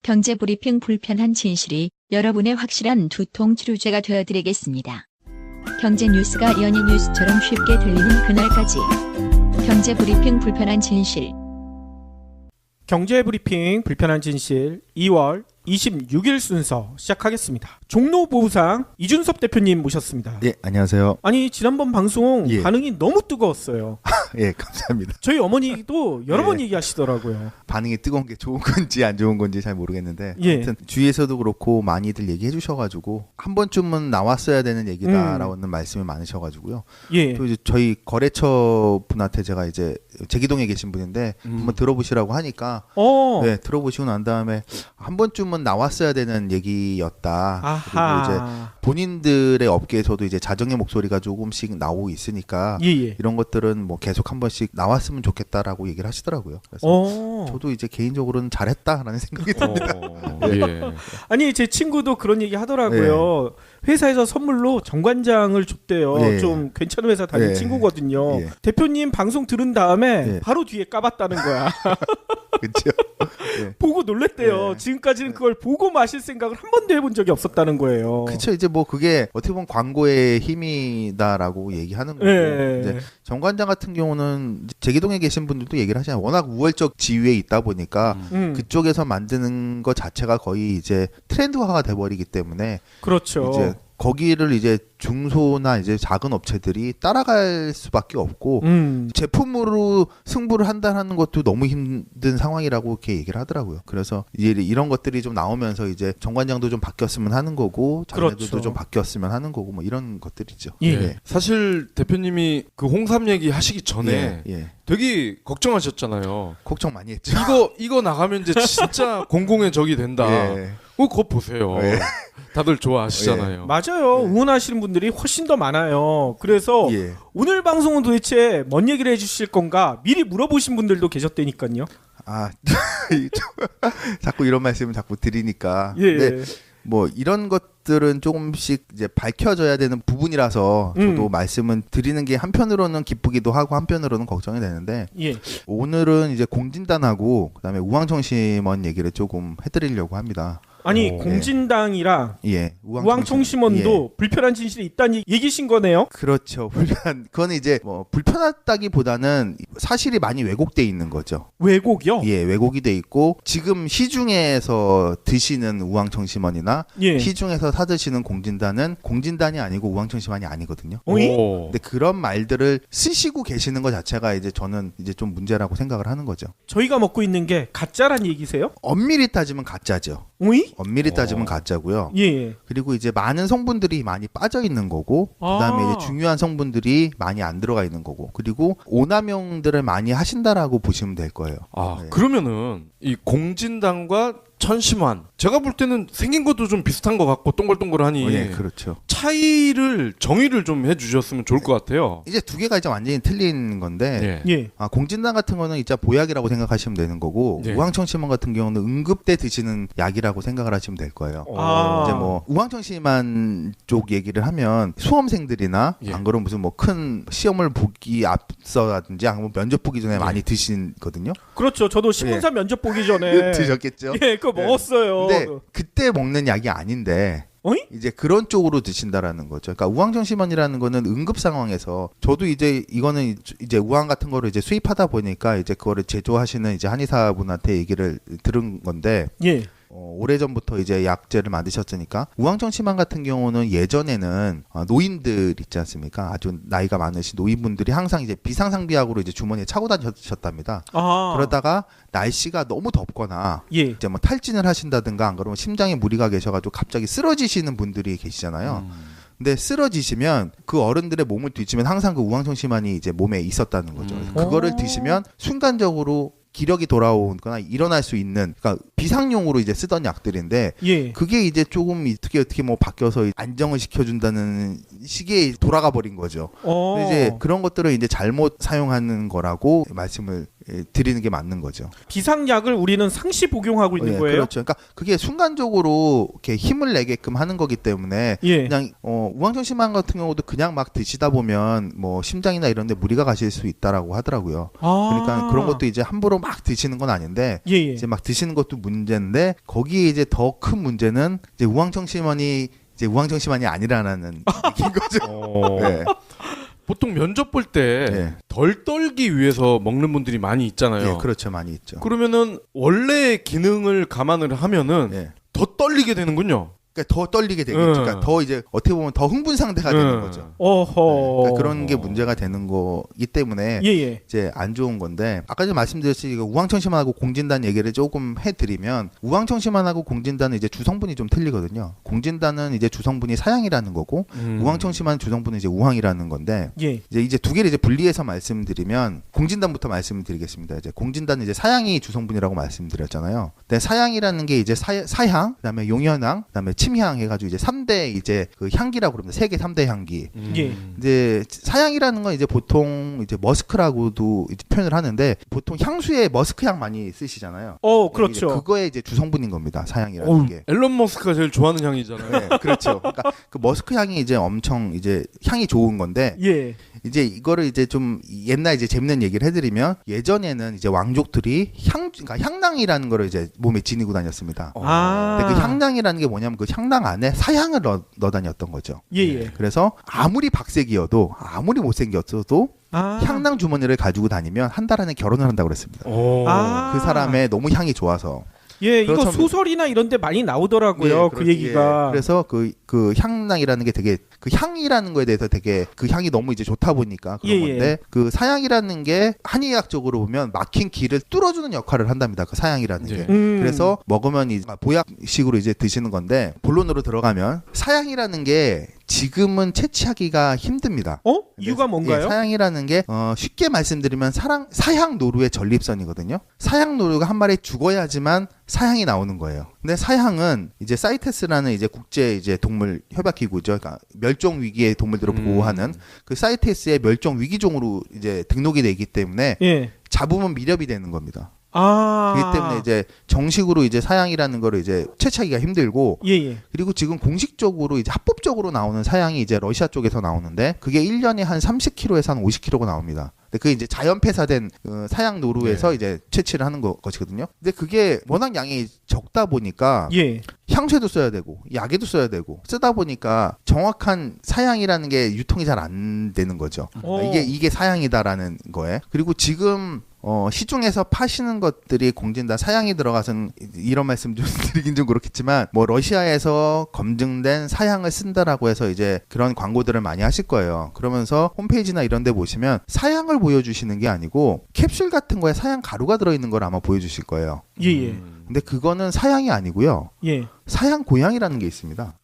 경제브리핑 불편한 진실이 여러분의 확실한 두통 치료제가 되어드리겠습니다. 경제 뉴스가 연예 뉴스처럼 쉽게 들리는 그날까지. 경제브리핑 불편한 진실. 경제브리핑 불편한 진실 2월 26일 순서 시작하겠습니다. 종로보부상 이준섭 대표님 모셨습니다. 예, 안녕하세요. 아니 지난번 방송 예. 반응이 너무 뜨거웠어요. 예, 감사합니다. 저희 어머니도 여러 예. 번 얘기하시더라고요. 반응이 뜨거운 게 좋은 건지 안 좋은 건지 잘 모르겠는데 예. 아무튼 주위에서도 그렇고 많이들 얘기해 주셔가지고 한 번쯤은 나왔어야 되는 얘기다라는 말씀이 많으셔가지고요. 예. 또 이제 저희 거래처 분한테 제가 이제 제기동에 계신 분인데 한번 들어보시라고 하니까 네, 들어보시고 난 다음에 한 번쯤은 나왔어야 되는 얘기였다. 아하. 그리고 이제 본인들의 업계에서도 이제 자정의 목소리가 조금씩 나오고 있으니까 예예. 이런 것들은 뭐 계속 한 번씩 나왔으면 좋겠다라고 얘기를 하시더라고요. 그래서 저도 이제 개인적으로는 잘했다라는 생각이 듭니다. 예. 아니 제 친구도 그런 얘기 하더라고요. 회사에서 선물로 정관장을 줬대요. 예. 좀 괜찮은 회사 다닌 예. 친구거든요. 예. 대표님 방송 들은 다음에 예. 바로 뒤에 까봤다는 거야. 그렇죠. 보고 놀랬대요. 예. 지금까지는 그걸 보고 마실 생각을 한 번도 해본 적이 없었다는 거예요. 그렇죠. 이제 뭐 그게 어떻게 보면 광고의 힘이다라고 얘기하는 거고 예. 이제 정관장 같은 경우는 제기동에 계신 분들도 얘기를 하잖아요. 워낙 우월적 지위에 있다 보니까 그쪽에서 만드는 것 자체가 거의 이제 트렌드화가 돼버리기 때문에 그렇죠. 이제 거기를 이제 중소나 이제 작은 업체들이 따라갈 수밖에 없고 제품으로 승부를 한다는 것도 너무 힘든 상황이라고 이렇게 얘기를 하더라고요. 그래서 이제 이런 것들이 좀 나오면서 이제 정관장도 좀 바뀌었으면 하는 거고 자녀들도 그렇죠. 좀 바뀌었으면 하는 거고 뭐 이런 것들이죠. 예. 네. 사실 대표님이 그 홍삼 얘기 하시기 전에 예. 되게 걱정하셨잖아요. 걱정 많이 했죠. 이거 나가면 이제 진짜 공공의 적이 된다. 예. 그거 보세요. 예. 다들 좋아하시잖아요. 맞아요. 응원하시는 분들이 훨씬 더 많아요. 그래서 예. 오늘 방송은 도대체 뭔 얘기를 해주실 건가 미리 물어보신 분들도 계셨다니까요. 아, 자꾸 이런 말씀을 자꾸 드리니까. 예. 근데 뭐 이런 것들은 조금씩 이제 밝혀져야 되는 부분이라서 저도 말씀은 드리는 게 한편으로는 기쁘기도 하고 한편으로는 걱정이 되는데 예. 오늘은 이제 공진단하고 그다음에 우황청심원 얘기를 조금 해드리려고 합니다. 아니 공진당이랑 예, 우황청심원도 불편한 진실이 있다는 얘기신 거네요. 그렇죠. 그거는 이제 뭐 불편하다기보다는 사실이 많이 왜곡돼 있는 거죠. 왜곡이요? 예, 왜곡이 돼 있고 지금 시중에서 드시는 우황청심원이나 예. 시중에서 사 드시는 공진단은 공진단이 아니고 우황청심원이 아니거든요. 어이? 오. 근데 그런 말들을 쓰시고 계시는 것 자체가 이제 저는 이제 좀 문제라고 생각을 하는 거죠. 저희가 먹고 있는 게 가짜란 얘기세요? 엄밀히 따지면 가짜죠. 오이? 엄밀히 따지면 가짜고요. 예. 그리고 이제 많은 성분들이 많이 빠져 있는 거고, 그다음에 이제 중요한 성분들이 많이 안 들어가 있는 거고, 그리고 오남용들을 많이 하신다라고 보시면 될 거예요. 아, 네. 그러면은 이 공진단과 천심환 제가 볼 때는 생긴 것도 좀 비슷한 것 같고 동글동글하니 네, 그렇죠. 정의를 좀 해주셨으면 좋을 것 같아요. 이제 두 개가 이제 완전히 틀린 건데, 예. 예. 공진단 같은 거는 이제 보약이라고 생각하시면 되는 거고, 네. 우황청심원 같은 경우는 응급 때 드시는 약이라고 생각을 하시면 될 거예요. 아. 이제 뭐 우황청심환 쪽 얘기를 하면 수험생들이나 예. 안 그러면 무슨 뭐 큰 시험을 보기 앞서라든지 아니면 면접 보기 전에 많이 드시거든요. 그렇죠. 저도 신문사 면접 보기 전에 드셨겠죠? 예, 그거 먹었어요. 근데 그때 먹는 약이 아닌데 어이? 이제 그런 쪽으로 드신다라는 거죠. 그러니까 우황청심원이라는 거는 응급 상황에서 저도 이제 이거는 이제 우황 같은 거를 이제 수입하다 보니까 이제 그거를 제조하시는 이제 한의사분한테 얘기를 들은 건데 예. 오래전부터 이제 약제를 만드셨으니까 우황청심환 같은 경우는 예전에는 노인들 있지 않습니까? 아주 나이가 많으신 노인분들이 항상 이제 비상상비약으로 이제 주머니에 차고 다니셨답니다. 아. 그러다가 날씨가 너무 덥거나 예. 이제 뭐 탈진을 하신다든가 안 그러면 심장에 무리가 계셔가지고 갑자기 쓰러지시는 분들이 계시잖아요. 근데 쓰러지시면 그 어른들의 몸을 뒤지면 항상 그 우황청심환이 이제 몸에 있었다는 거죠. 그래서 그거를 드시면 순간적으로 기력이 돌아오거나 일어날 수 있는, 그러니까 비상용으로 이제 쓰던 약들인데 예. 그게 이제 조금 어떻게 뭐 바뀌어서 안정을 시켜준다는 식의 돌아가 버린 거죠. 근데 이제 그런 것들을 이제 잘못 사용하는 거라고 말씀을 드리는 게 맞는 거죠. 비상약을 우리는 상시 복용하고 있는 예, 거예요? 그렇죠. 그러니까 그게 순간적으로 이렇게 힘을 내게끔 하는 거기 때문에 예. 그냥 우황청 심한 같은 경우도 그냥 막 드시다 보면 뭐 심장이나 이런 데 무리가 가실 수 있다라고 하더라고요. 그러니까 그런 것도 이제 함부로 막 드시는 건 아닌데 예, 예. 이제 막 드시는 것도 문제인데 거기에 이제 더 큰 문제는 이제 우황청 심환이 이제 우황청 심환이 아니라는 얘기인 거죠. 네. 보통 면접 볼 때 덜 떨기 위해서 먹는 분들이 많이 있잖아요. 네, 그렇죠. 많이 있죠. 그러면은 원래 기능을 감안을 하면은 네. 더 떨리게 되는군요. 그러니까 더 떨리게 되겠죠. 그러니까 더 이제 어떻게 보면 더 흥분 상태가 되는 거죠. 어허. 그러니까 그런 게 문제가 되는 거기 때문에 예. 이제 안 좋은 건데 아까 전에 말씀드렸듯이 우황청심환하고 공진단 얘기를 조금 해드리면 우황청심환하고 공진단은 이제 주성분이 좀 틀리거든요. 공진단은 이제 주성분이 사양이라는 거고 우황청심환 주성분은 이제 우황이라는 건데 예. 이제 두 개를 이제 분리해서 말씀드리면 공진단부터 말씀드리겠습니다. 이제 공진단은 이제 사양이 주성분이라고 말씀드렸잖아요. 근데 사양이라는 게 이제 사향, 그다음에 용현향, 그다음에 침향 해가지고 이제 3대 이제 그 향기라고 그럽니다. 세계 3대 향기. 예. 이제 사향이라는 건 이제 보통 이제 머스크라고도 이제 표현을 하는데 보통 향수에 머스크 향 많이 쓰시잖아요. 그렇죠. 이제 그거에 이제 주성분인 겁니다. 사향이라는 게. 앨런 머스크가 제일 좋아하는 향이잖아요. 네, 그렇죠. 그러니까 그 머스크 향이 이제 엄청 이제 향이 좋은 건데 예. 이제 이거를 이제 좀 옛날 이제 재밌는 얘기를 해드리면 예전에는 이제 왕족들이 그러니까 향낭이라는 거를 이제 몸에 지니고 다녔습니다. 근데 그 향낭이라는 게 뭐냐면 그 향낭 안에 사향을 넣어 다녔던 거죠. 예. 그래서 아무리 박색이어도 아무리 못생겼어도 향낭 주머니를 가지고 다니면 한 달 안에 결혼을 한다고 그랬습니다. 그 사람의 너무 향이 좋아서. 예, 이거 그렇다면- 소설이나 이런 데 많이 나오더라고요. 그 얘기가. 그래서 그 향낭이라는 게 되게 그 향이라는 거에 대해서 되게 그 향이 너무 이제 좋다 보니까 그런 건데 그 사향이라는 게 한의학적으로 보면 막힌 길을 뚫어주는 역할을 한답니다. 그 사향이라는 게. 그래서 먹으면 이제 보약식으로 이제 드시는 건데 본론으로 들어가면 사향이라는 게 지금은 채취하기가 힘듭니다. 이유가 뭔가요? 사향이라는 게 쉽게 말씀드리면 사향 노루의 전립선이거든요. 사향 노루가 한 마리 죽어야지만 사향이 나오는 거예요. 근데 사향은 이제 사이테스라는 이제 국제 이제 동물 협약 기구죠. 그러니까 멸종 위기의 동물들을 보호하는 그 사이테스의 멸종 위기종으로 이제 등록이 돼 있기 때문에 잡으면 미렵이 되는 겁니다. 그렇기 때문에 이제 정식으로 이제 사양이라는 거를 이제 채취하기가 힘들고 그리고 지금 공식적으로 이제 합법적으로 나오는 사양이 이제 러시아 쪽에서 나오는데 그게 1년에 한 30kg에서 한 50kg가 나옵니다. 근데 그게 이제 자연 폐사된 사양 노루에서 이제 채취를 하는 것이거든요. 근데 그게 워낙 양이 적다 보니까 향수에도 써야 되고 약에도 써야 되고 쓰다 보니까 정확한 사양이라는 게 유통이 잘 안 되는 거죠. 이게 사양이다라는 거에. 그리고 지금 시중에서 파시는 것들이 공진단 사양이 들어가서는 이런 말씀 좀 드리긴 좀 그렇겠지만 뭐 러시아에서 검증된 사양을 쓴다라고 해서 이제 그런 광고들을 많이 하실 거예요. 그러면서 홈페이지나 이런 데 보시면 사양을 보여주시는 게 아니고 캡슐 같은 거에 사양 가루가 들어있는 걸 아마 보여주실 거예요. 예. 근데 그거는 사양이 아니고요. 예. 사양 고양이라는 게 있습니다.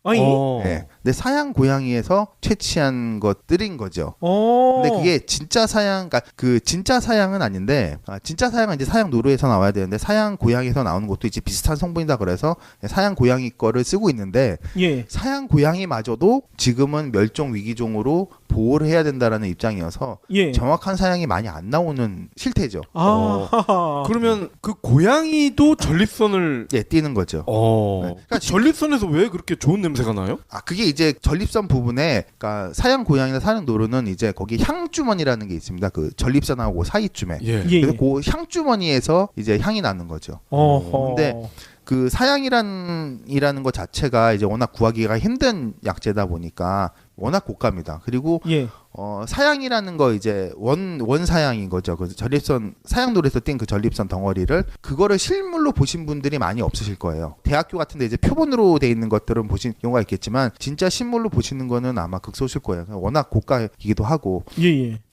네. 근데 사양 고양이에서 채취한 것들인 거죠. 근데 그게 진짜 사양, 그러니까 그 진짜 사양은 아닌데, 진짜 사양은 이제 사양 노루에서 나와야 되는데 사양 고양이에서 나오는 것도 이제 비슷한 성분이다 그래서 사양 고양이 거를 쓰고 있는데, 예. 사양 고양이마저도 지금은 멸종 위기종으로 보호를 해야 된다라는 입장이어서 예. 정확한 사양이 많이 안 나오는 실태죠. 그러면 그 고양이도 전립선을 띄는 거죠. 네. 그러니까 전립선에서 왜 그렇게 좋은 냄새가 나요? 그게 이제 전립선 부분에, 그러니까 사양 고양이나 사양 노루는 이제 거기 향주머니라는 게 있습니다. 그 전립선하고 사이쯤에. 그래서 그 향주머니에서 이제 향이 나는 거죠. 근데 그 사양이라는 것 자체가 이제 워낙 구하기가 힘든 약재다 보니까 워낙 고가입니다. 그리고 사양이라는 거 이제 원사양인 거죠. 그 전립선 사양돌에서 띈 그 전립선 덩어리를 그거를 실물로 보신 분들이 많이 없으실 거예요. 대학교 같은데 이제 표본으로 돼 있는 것들은 보신 경우가 있겠지만 진짜 실물로 보시는 거는 아마 극소수일 거예요. 워낙 고가이기도 하고.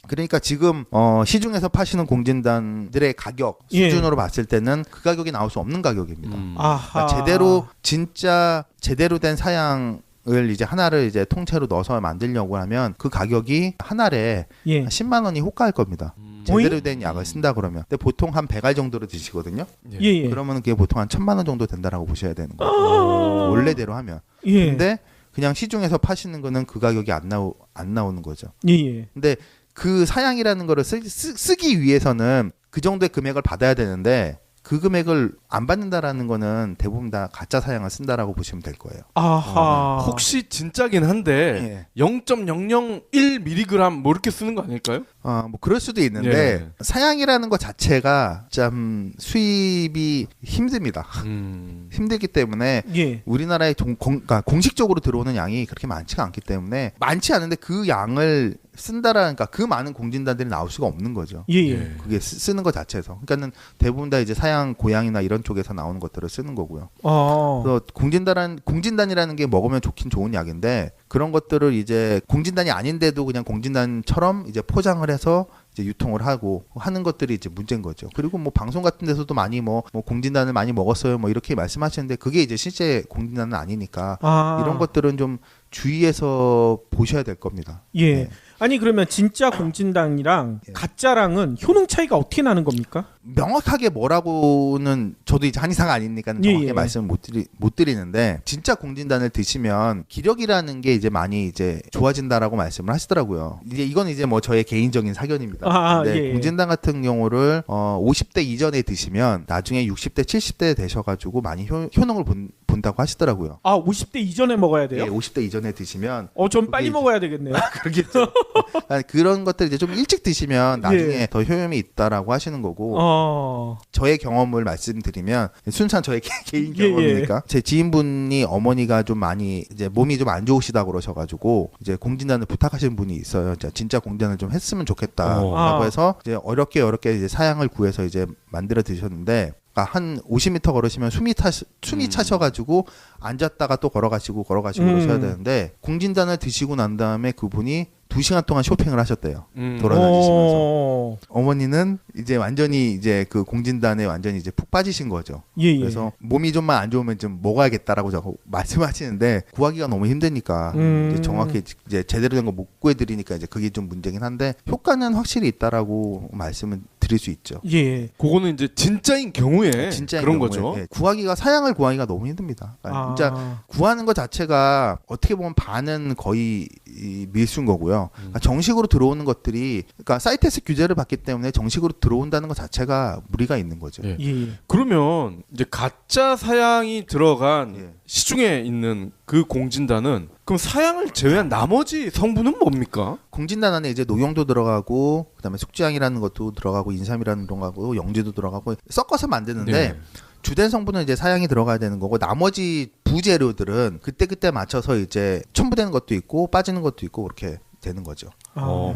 그러니까 지금 시중에서 파시는 공진단들의 가격 수준으로 봤을 때는 그 가격이 나올 수 없는 가격입니다. 그러니까 제대로 된 사양 을 이제 하나를 이제 통째로 넣어서 만들려고 하면 그 가격이 한 알에 10만 원이 호가일 겁니다. 제대로 된 약을 쓴다 그러면. 근데 보통 한 100알 정도로 드시거든요. 그러면 그게 보통 한 1,000만 원 정도 된다라고 보셔야 되는 거예요. 원래대로 하면. 근데 그냥 시중에서 파시는 거는 그 가격이 안 나오는 거죠. 근데 그 사양이라는 거를 쓰기 위해서는 그 정도의 금액을 받아야 되는데 그 금액을 안 받는다라는 거는 대부분 다 가짜 사양을 쓴다라고 보시면 될 거예요. 아하. 혹시 진짜긴 한데 예. 0.001mg 뭐 이렇게 쓰는 거 아닐까요? 뭐 그럴 수도 있는데 예. 사양이라는 것 자체가 참 수입이 힘듭니다. 힘들기 때문에 예. 우리나라에 그러니까 공식적으로 들어오는 양이 그렇게 많지가 않기 때문에 많지 않은데 그 양을 쓴다라는 그러니까 그 많은 공진단들이 나올 수가 없는 거죠. 예. 예. 그게 쓰는 것 자체에서. 그러니까는 대부분 다 이제 사양 고양이나 이런 쪽에서 나오는 것들을 쓰는 거고요. 그래서 공진단이라는 게 먹으면 좋긴 좋은 약인데 그런 것들을 이제 공진단이 아닌데도 그냥 공진단처럼 이제 포장을 해서 이제 유통을 하고 하는 것들이 이제 문제인 거죠. 그리고 뭐 방송 같은 데서도 많이 뭐 공진단을 많이 먹었어요 뭐 이렇게 말씀하시는데 그게 이제 실제 공진단은 아니니까 이런 것들은 좀 주의해서 보셔야 될 겁니다. 예. 네. 아니 그러면 진짜 공진단이랑 예. 가짜랑은 효능 차이가 어떻게 나는 겁니까? 명확하게 뭐라고는 저도 이제 한의사가 아니니까 정확하게 예. 말씀을 못 드리는데 진짜 공진단을 드시면 기력이라는 게 이제 많이 이제 좋아진다라고 말씀을 하시더라고요. 이제 이건 이제 뭐 저의 개인적인 사견입니다. 근데 예. 공진단 같은 경우를 50대 이전에 드시면 나중에 60대 70대 되셔가지고 많이 효능을 본다고 하시더라고요. 50대 이전에 먹어야 돼요? 예, 50대 이전에 드시면 좀 빨리 그게 먹어야 되겠네요. 그러겠죠. 그런 것들 이제 좀 일찍 드시면 나중에 예. 더 효용이 있다라고 하시는 거고 저의 경험을 말씀드리면 순수한 저의 개인 예, 경험이니까 제 지인분이 어머니가 좀 많이 이제 몸이 좀 안 좋으시다 그러셔가지고 이제 공진단을 부탁하시는 분이 있어요. 진짜 공진단을 좀 했으면 좋겠다라고 해서 이제 어렵게 이제 사양을 구해서 이제 만들어 드셨는데. 한 50m 걸으시면 숨이 차셔가지고 앉았다가 또 걸어가시고 그러셔야 되는데 공진단을 드시고 난 다음에 그분이 2시간 동안 쇼핑을 하셨대요. 돌아다니시면서. 어머니는 이제 완전히 이제 그 공진단에 완전히 이제 푹 빠지신 거죠. 예. 그래서 몸이 좀만 안 좋으면 좀 먹어야겠다라고 자꾸 말씀하시는데 구하기가 너무 힘드니까 이제 정확히 이제 제대로 된 거 못 구해드리니까 이제 그게 좀 문제긴 한데 효과는 확실히 있다라고 말씀을 드릴 수 있죠. 예. 그거는 이제 진짜인 경우에 진짜인 그런 경우에, 거죠. 예, 사양을 구하기가 너무 힘듭니다. 그러니까 진짜 구하는 것 자체가 어떻게 보면 반은 거의 밀수인 거고요. 그러니까 정식으로 들어오는 것들이 그러니까 사이테스 규제를 받기 때문에 정식으로 들어온다는 것 자체가 무리가 있는 거죠. 예. 예. 그러면 이제 가짜 사양이 들어간 예. 시중에 있는 그 공진단은 그럼 사양을 제외한 나머지 성분은 뭡니까? 공진단 안에 이제 녹용도 들어가고 그다음에 숙지향이라는 것도 들어가고 인삼이라는 들어가고 영지도 들어가고 섞어서 만드는데 네. 주된 성분은 이제 사양이 들어가야 되는 거고 나머지 부재료들은 그때 맞춰서 이제 첨부되는 것도 있고 빠지는 것도 있고 그렇게 되는 거죠.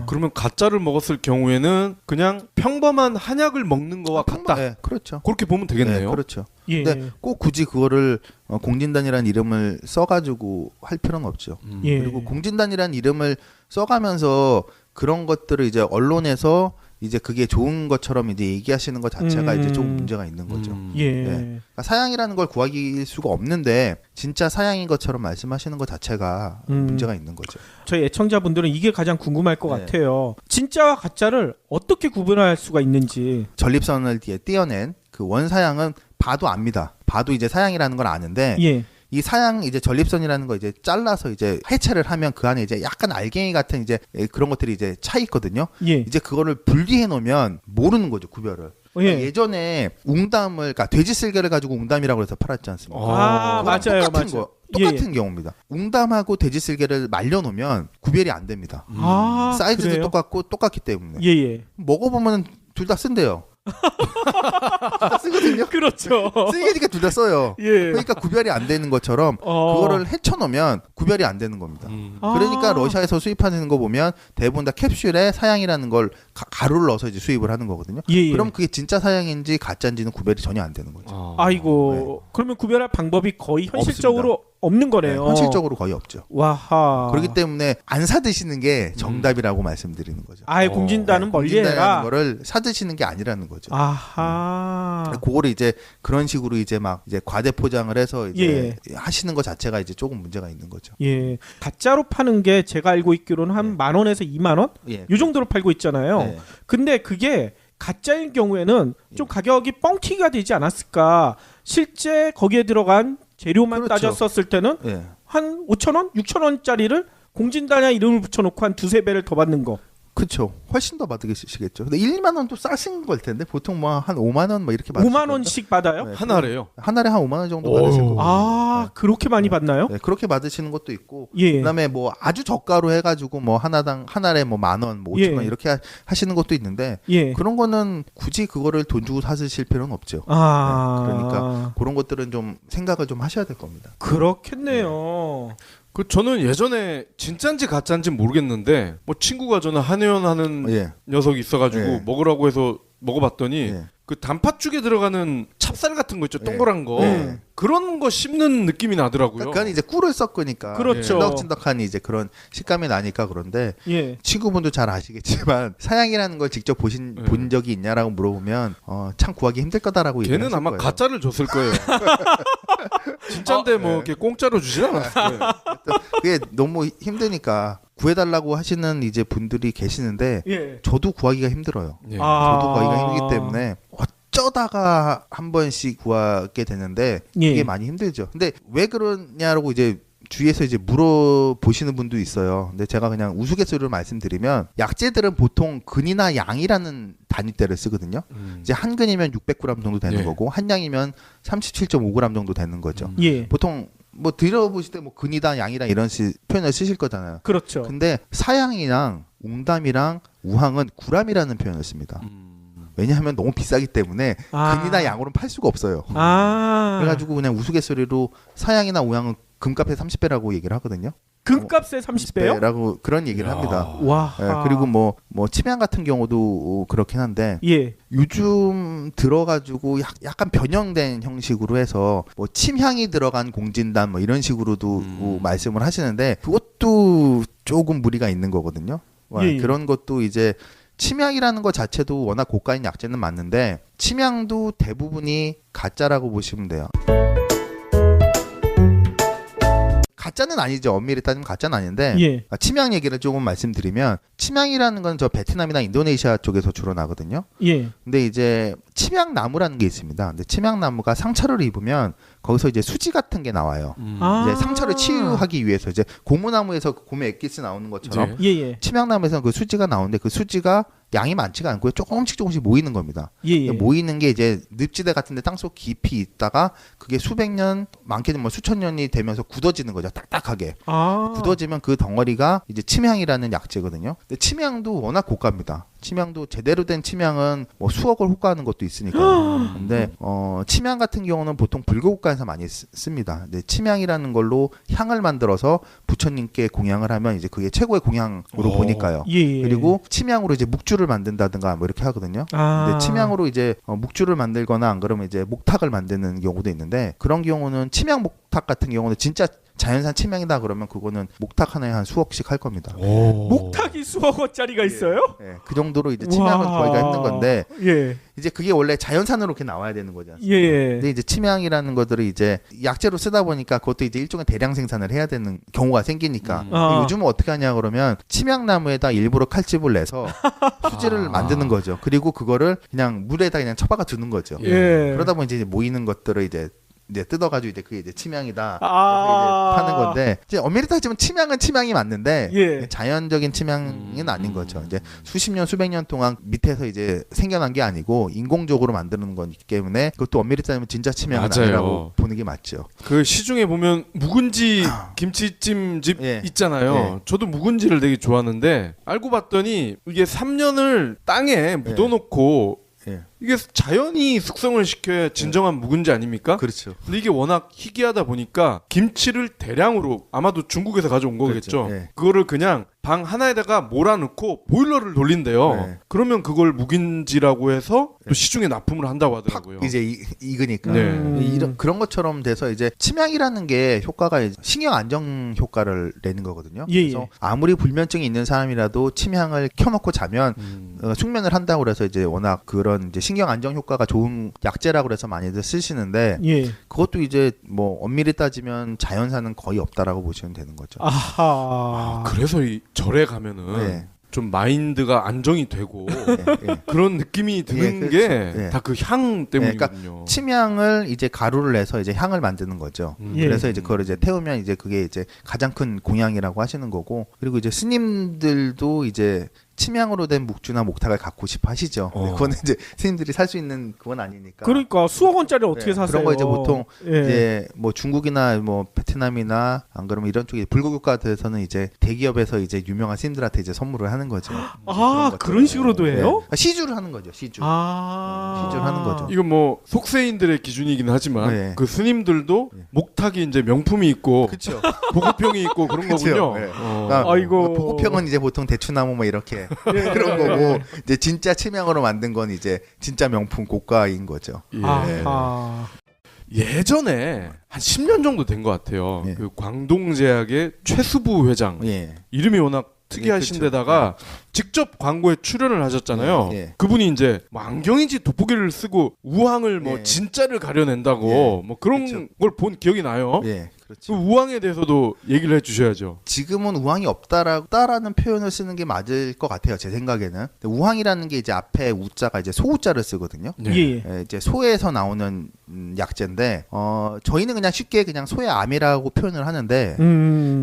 그러면 가짜를 먹었을 경우에는 그냥 평범한 한약을 먹는 거와 같다. 네, 그렇죠. 그렇게 보면 되겠네요. 네, 그렇죠. 예. 근데 꼭 굳이 그거를 공진단이라는 이름을 써가지고 할 필요는 없죠. 예. 그리고 공진단이라는 이름을 써가면서 그런 것들을 이제 언론에서 이제 그게 좋은 것처럼 이제 얘기하시는 것 자체가 이제 조금 문제가 있는 거죠. 예. 네. 그러니까 사양이라는 걸 구하기 수가 없는데 진짜 사양인 것처럼 말씀하시는 것 자체가 문제가 있는 거죠. 저희 애청자분들은 이게 가장 궁금할 것 네. 같아요. 진짜와 가짜를 어떻게 구분할 수가 있는지. 전립선을 띄어낸 그 원사양은 봐도 압니다. 봐도 이제 사양이라는 걸 아는데 예. 이 사양 이제 전립선이라는 거 이제 잘라서 이제 해체를 하면 그 안에 이제 약간 알갱이 같은 이제 그런 것들이 이제 차 있거든요. 예. 이제 그거를 분리해 놓으면 모르는 거죠, 구별을. 그러니까 예. 예전에 웅담을 그러니까 돼지 쓸개를 가지고 웅담이라고 해서 팔았지 않습니까? 맞아요. 똑같은 맞아요. 똑같은 경우입니다. 웅담하고 돼지 쓸개를 말려 놓으면 구별이 안 됩니다. 사이즈도 그래요? 똑같기 때문에. 예. 먹어보면 둘 다 쓴대요. 쓰거든요. 그렇죠. 쓰니까 둘 다 써요. 예. 그러니까 구별이 안 되는 것처럼 그거를 헤쳐놓으면 구별이 안 되는 겁니다. 그러니까 러시아에서 수입하는 거 보면 대부분 다 캡슐에 사양이라는 걸 가루를 넣어서 이제 수입을 하는 거거든요. 예. 그럼 그게 진짜 사양인지 가짜인지는 구별이 전혀 안 되는 거죠. 아이고. 그러면 구별할 방법이 거의 현실적으로 없는 거네요. 현실적으로 거의 없죠. 와하. 그렇기 때문에 안 사드시는 게 정답이라고 말씀드리는 거죠. 공진단은 멀리해라. 공진단이라는 거를 사드시는 게 아니라는 거죠. 아하. 그거를 이제 그런 식으로 이제 막 이제 과대 포장을 해서 이제 하시는 것 자체가 이제 조금 문제가 있는 거죠. 예. 가짜로 파는 게 제가 알고 있기로는 한 10,000원에서 20,000원? 예. 이 정도로 팔고 있잖아요. 네. 근데 그게 가짜인 경우에는 좀 가격이 뻥튀기가 되지 않았을까? 실제 거기에 들어간 재료만 그렇죠. 따졌었을 때는 예. 한 5,000원, 6,000원짜리를 공진단이나 이름을 붙여놓고 한 두세 배를 더 받는 거. 그렇죠. 훨씬 더 받으시겠죠. 근데 1, 2만 원도 싸신 걸 텐데 보통 뭐 한 5만 원 뭐 이렇게 받으실 5만 원씩 받아요? 네. 한 알에요. 한 알에 한 5만 원 정도 오. 받으실 거고. 아, 그렇게 많이 받나요? 네, 그렇게 받으시는 것도 있고. 예. 그다음에 뭐 아주 저가로 해가지고 뭐 하나당 한 알에 뭐 10,000원, 뭐 5,000원 예. 이렇게 하시는 것도 있는데 예. 그런 거는 굳이 그거를 돈 주고 사실 필요는 없죠. 아. 네, 그러니까 그런 것들은 좀 생각을 좀 하셔야 될 겁니다. 그렇겠네요. 그 저는 예전에 진짠지 가짠지 모르겠는데 뭐 친구가 저는 한의원 하는 예. 녀석이 있어가지고 예. 먹으라고 해서 먹어봤더니 예. 그 단팥죽에 들어가는 찹쌀 같은 거 있죠, 예. 동그란 거 예. 그런 거 씹는 느낌이 나더라고요. 그건 이제 꿀을 섞으니까 그렇죠. 찐덕찐덕한 이제 그런 식감이 나니까 그런데 예. 친구분도 잘 아시겠지만 사양이라는 걸 직접 네. 본 적이 있냐라고 물어보면 참 구하기 힘들 거다라고 얘기를 걔는 하실 아마 거예요. 가짜를 줬을 거예요. 진짠데 뭐 이렇게 공짜로 주진 않았을 거예요. 그게 너무 힘드니까 구해달라고 하시는 이제 분들이 계시는데 예. 저도 구하기가 힘들어요. 예. 저도 구하기가 힘들기 때문에 어쩌다가 한 번씩 구하게 되는데 예. 이게 많이 힘들죠. 근데 왜 그러냐라고 이제 주위에서 이제 물어보시는 분도 있어요. 근데 제가 그냥 우스갯소리로 말씀드리면 약재들은 보통 근이나 양이라는 단위대를 쓰거든요. 이제 한 근이면 600g 정도 되는 예. 거고 한 양이면 37.5g 정도 되는 거죠. 예. 보통 뭐 들어보실 때 뭐 근이다 양이다 이런 표현을 쓰실 거잖아요. 그렇죠. 근데 사양이랑 웅담이랑 우항은 구람이라는 표현을 씁니다. 왜냐하면 너무 비싸기 때문에 근이나 양으로는 팔 수가 없어요. 그래가지고 그냥 우스갯소리로 사양이나 우항은 금값의 30배라고 얘기를 하거든요. 금값의 30배요? 라고 그런 얘기를 합니다. 와. 예, 그리고 뭐 침향 같은 경우도 그렇긴 한데 예. 요즘 들어가지고 약간 변형된 형식으로 해서 뭐 침향이 들어간 공진단 뭐 이런 식으로도 말씀을 하시는데 그것도 조금 무리가 있는 거거든요. 예. 그런 것도 이제 침향이라는 것 자체도 워낙 고가인 약재는 맞는데 침향도 대부분이 가짜라고 보시면 돼요. 가짜는 아니죠. 엄밀히 따지면 가짜는 아닌데 예. 침향 얘기를 조금 말씀드리면 침향이라는 건 저 베트남이나 인도네시아 쪽에서 주로 나거든요. 예. 근데 이제 침향나무라는 게 있습니다. 근데 침향나무가 상처를 입으면 거기서 이제 수지 같은 게 나와요. 이제 상처를 치유하기 위해서 이제 고무나무에서 고무 엑기스 나오는 것처럼 예. 예. 침향나무에서는 그 수지가 나오는데 그 수지가 양이 많지가 않고요. 조금씩 모이는 겁니다. 예. 모이는 게 이제 늪지대 같은데 땅속 깊이 있다가 그게 수백 년, 많게는 뭐 수천 년이 되면서 굳어지는 거죠. 딱딱하게. 굳어지면 그 덩어리가 이제 침향이라는 약재거든요. 근데 침향도 워낙 고가입니다. 침향도 제대로 된 침향은 뭐 수억을 호가하는 것도 있으니까요. 근데 침향 같은 경우는 보통 불교국가에서 많이 씁니다. 근데 침향이라는 걸로 향을 만들어서 부처님께 공양을 하면 이제 그게 최고의 공양으로 보니까요. 예. 그리고 침향으로 이제 묵주를 만든다든가 뭐 이렇게 하거든요. 근데 침향으로 이제 묵주를 만들거나 안 그러면 이제 목탁을 만드는 경우도 있는데 그런 경우는 침향 목탁 같은 경우는 진짜 자연산 침향이다 그러면 그거는 목탁 하나에 한 수억씩 할 겁니다. 목탁이 수억 원짜리가 있어요? 네, 그 정도로 이제 침향은 구하기가 힘든 건데 예. 이제 그게 원래 자연산으로 이렇게 나와야 되는 거지 않습니까? 예. 근데 이제 침향이라는 것들을 이제 약재로 쓰다 보니까 그것도 이제 일종의 대량 생산을 해야 되는 경우가 생기니까 요즘은 어떻게 하냐 그러면 침향나무에다 일부러 칼집을 내서 수지를 만드는 거죠. 그리고 그거를 그냥 물에다 그냥 처박아 두는 거죠. 예. 그러다 보니 이제 모이는 것들을 이제 뜯어가지고 이제 그게 이제 침향이다. 그래서 이제 파는 건데 이제 엄밀히 따지면 침향은 침향이 맞는데 예. 자연적인 침향은 아닌 거죠. 이제 수십 년 수백 년 동안 밑에서 이제 생겨난 게 아니고 인공적으로 만드는 거기 때문에 그것도 엄밀히 따지면 진짜 침향은 맞아요. 아니라고 보는 게 맞죠. 그 시중에 보면 묵은지 김치찜집 예. 있잖아요. 예. 저도 묵은지를 되게 좋아하는데 알고 봤더니 이게 3년을 땅에 묻어놓고 예. 이게 자연이 숙성을 시켜야 진정한 묵은지 아닙니까? 그렇죠. 근데 이게 워낙 희귀하다 보니까 김치를 대량으로 아마도 중국에서 가져온 거겠죠. 그렇죠. 예. 그거를 그냥 방 하나에다가 몰아넣고 보일러를 돌린대요. 네. 그러면 그걸 묵은지라고 해서 또 시중에 납품을 한다고 하더라고요. 이제 익으니까 네. 이런 그런 것처럼 돼서 이제 침향이라는 게 효과가 이제 신경 안정 효과를 내는 거거든요. 예, 그래서 예. 아무리 불면증이 있는 사람이라도 침향을 켜놓고 자면 숙면을 한다고 그래서 이제 워낙 그런 이제 신경 안정 효과가 좋은 약재라고 그래서 많이들 쓰시는데 예. 그것도 이제 뭐 엄밀히 따지면 자연산은 거의 없다라고 보시면 되는 거죠. 아하. 그래서 이 절에 가면은 네. 좀 마인드가 안정이 되고 예. 그런 느낌이 드는 예, 게 그렇죠. 다 그 향 때문이거든요. 침향을 이제 가루를 내서 이제 향을 만드는 거죠. 예. 그래서 이제 그걸 이제 태우면 이제 그게 이제 가장 큰 공양이라고 하시는 거고 그리고 이제 스님들도 이제 침향으로 된 묵주나 목탁을 갖고 싶어 하시죠. 네, 그거는 이제 스님들이 살 수 있는 그건 아니니까. 그러니까 수억 원짜리 어떻게 네, 사세요? 그런 거 이제 보통 예. 이제 뭐 중국이나 뭐 베트남이나 안 그러면 이런 쪽에 불교 국가들에서는 이제 대기업에서 이제 유명한 스님들한테 이제 선물을 하는 거죠. 아, 그런 식으로도 해요? 네. 시주를 하는 거죠. 시주. 시주를 하는 거죠. 이건 뭐 속세인들의 기준이긴 하지만 네. 그 스님들도 네. 목탁이 이제 명품이 있고 그렇죠. 보급형이 있고 그런 그쵸. 거군요. 네. 아이고. 보급형은 이제 보통 대추나무 뭐 이렇게 그런 거고 이제 진짜 침향으로 만든 건 이제 진짜 명품 고가인 거죠. 예. 아. 예전에 한 10년 정도 된 것 같아요. 예. 그 광동제약의 최수부 회장 예. 이름이 워낙 특이하신 그쵸. 데다가 직접 광고에 출연을 하셨잖아요. 예, 예. 그분이 이제 뭐 안경인지 돋보기를 쓰고 우황을 뭐 예. 진짜를 가려낸다고 예. 뭐 그런 그쵸. 걸 본 기억이 나요. 예. 그 그렇죠. 우황에 대해서도 얘기를 해주셔야죠. 지금은 우황이 없다라는 표현을 쓰는 게 맞을 것 같아요. 제 생각에는. 근데 우황이라는 게 이제 앞에 우자가 이제 소우자를 쓰거든요. 예. 예. 예, 이제 소에서 나오는 약재인데 저희는 그냥 쉽게 그냥 소의 암이라고 표현을 하는데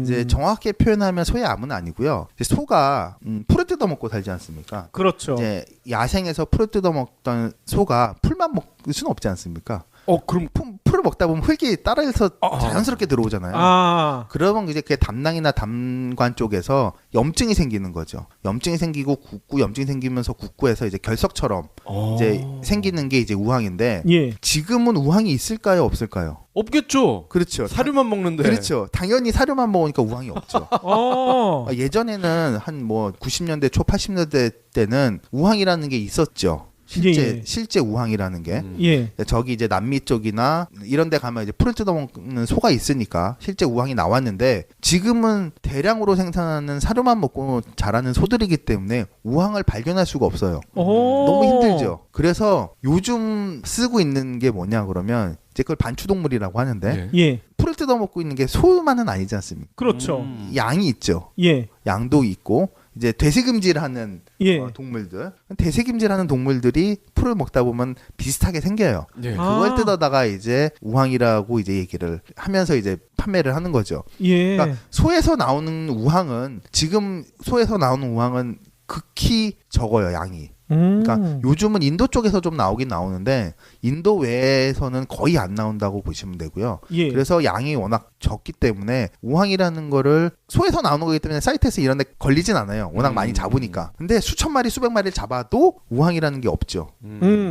이제 정확하게 표현하면 소의 암은 아니고요. 이제 소가 풀을 뜯어 먹고 살지 않습니까? 그렇죠. 이제 야생에서 풀을 뜯어 먹던 소가 풀만 먹을 수는 없지 않습니까? 그럼 풀을 먹다 보면 흙이 따라서 자연스럽게 들어오잖아요. 아. 그러면 이제 그 담낭이나 담관 쪽에서 염증이 생기는 거죠. 염증이 생기고 염증이 생기면서 굳고해서 이제 결석처럼 이제 생기는 게 이제 우황인데 예. 지금은 우황이 있을까요, 없을까요? 없겠죠. 그렇죠. 사료만 먹는데. 그렇죠. 당연히 사료만 먹으니까 우황이 없죠. 어. 예전에는 한 뭐 90년대 초 80년대 때는 우황이라는 게 있었죠. 예. 실제 우황이라는 게. 예. 저기 이제 남미 쪽이나 이런 데 가면 이제 풀을 뜯어먹는 소가 있으니까 실제 우황이 나왔는데 지금은 대량으로 생산하는 사료만 먹고 자라는 소들이기 때문에 우황을 발견할 수가 없어요. 너무 힘들죠. 그래서 요즘 쓰고 있는 게 뭐냐 그러면 이제 그걸 반추동물이라고 하는데 예. 예. 풀을 뜯어먹고 있는 게 소만은 아니지 않습니까? 그렇죠. 양이 있죠. 예. 양도 있고 이제 되새김질하는 예. 동물들, 되새김질하는 동물들이 풀을 먹다 보면 비슷하게 생겨요. 예. 그걸 아. 뜯어다가 이제 우황이라고 이제 얘기를 하면서 이제 판매를 하는 거죠. 예. 그러니까 소에서 나오는 우황은 지금 소에서 나오는 우황은 극히 적어요, 양이. 그러니까 요즘은 인도 쪽에서 좀 나오긴 나오는데 인도 외에서는 거의 안 나온다고 보시면 되고요. 예. 그래서 양이 워낙 적기 때문에 우황이라는 거를 소에서 나오는 거기 때문에 사이트에서 이런 데 걸리진 않아요. 워낙 많이 잡으니까. 근데 수천 마리 수백 마리를 잡아도 우황이라는 게 없죠.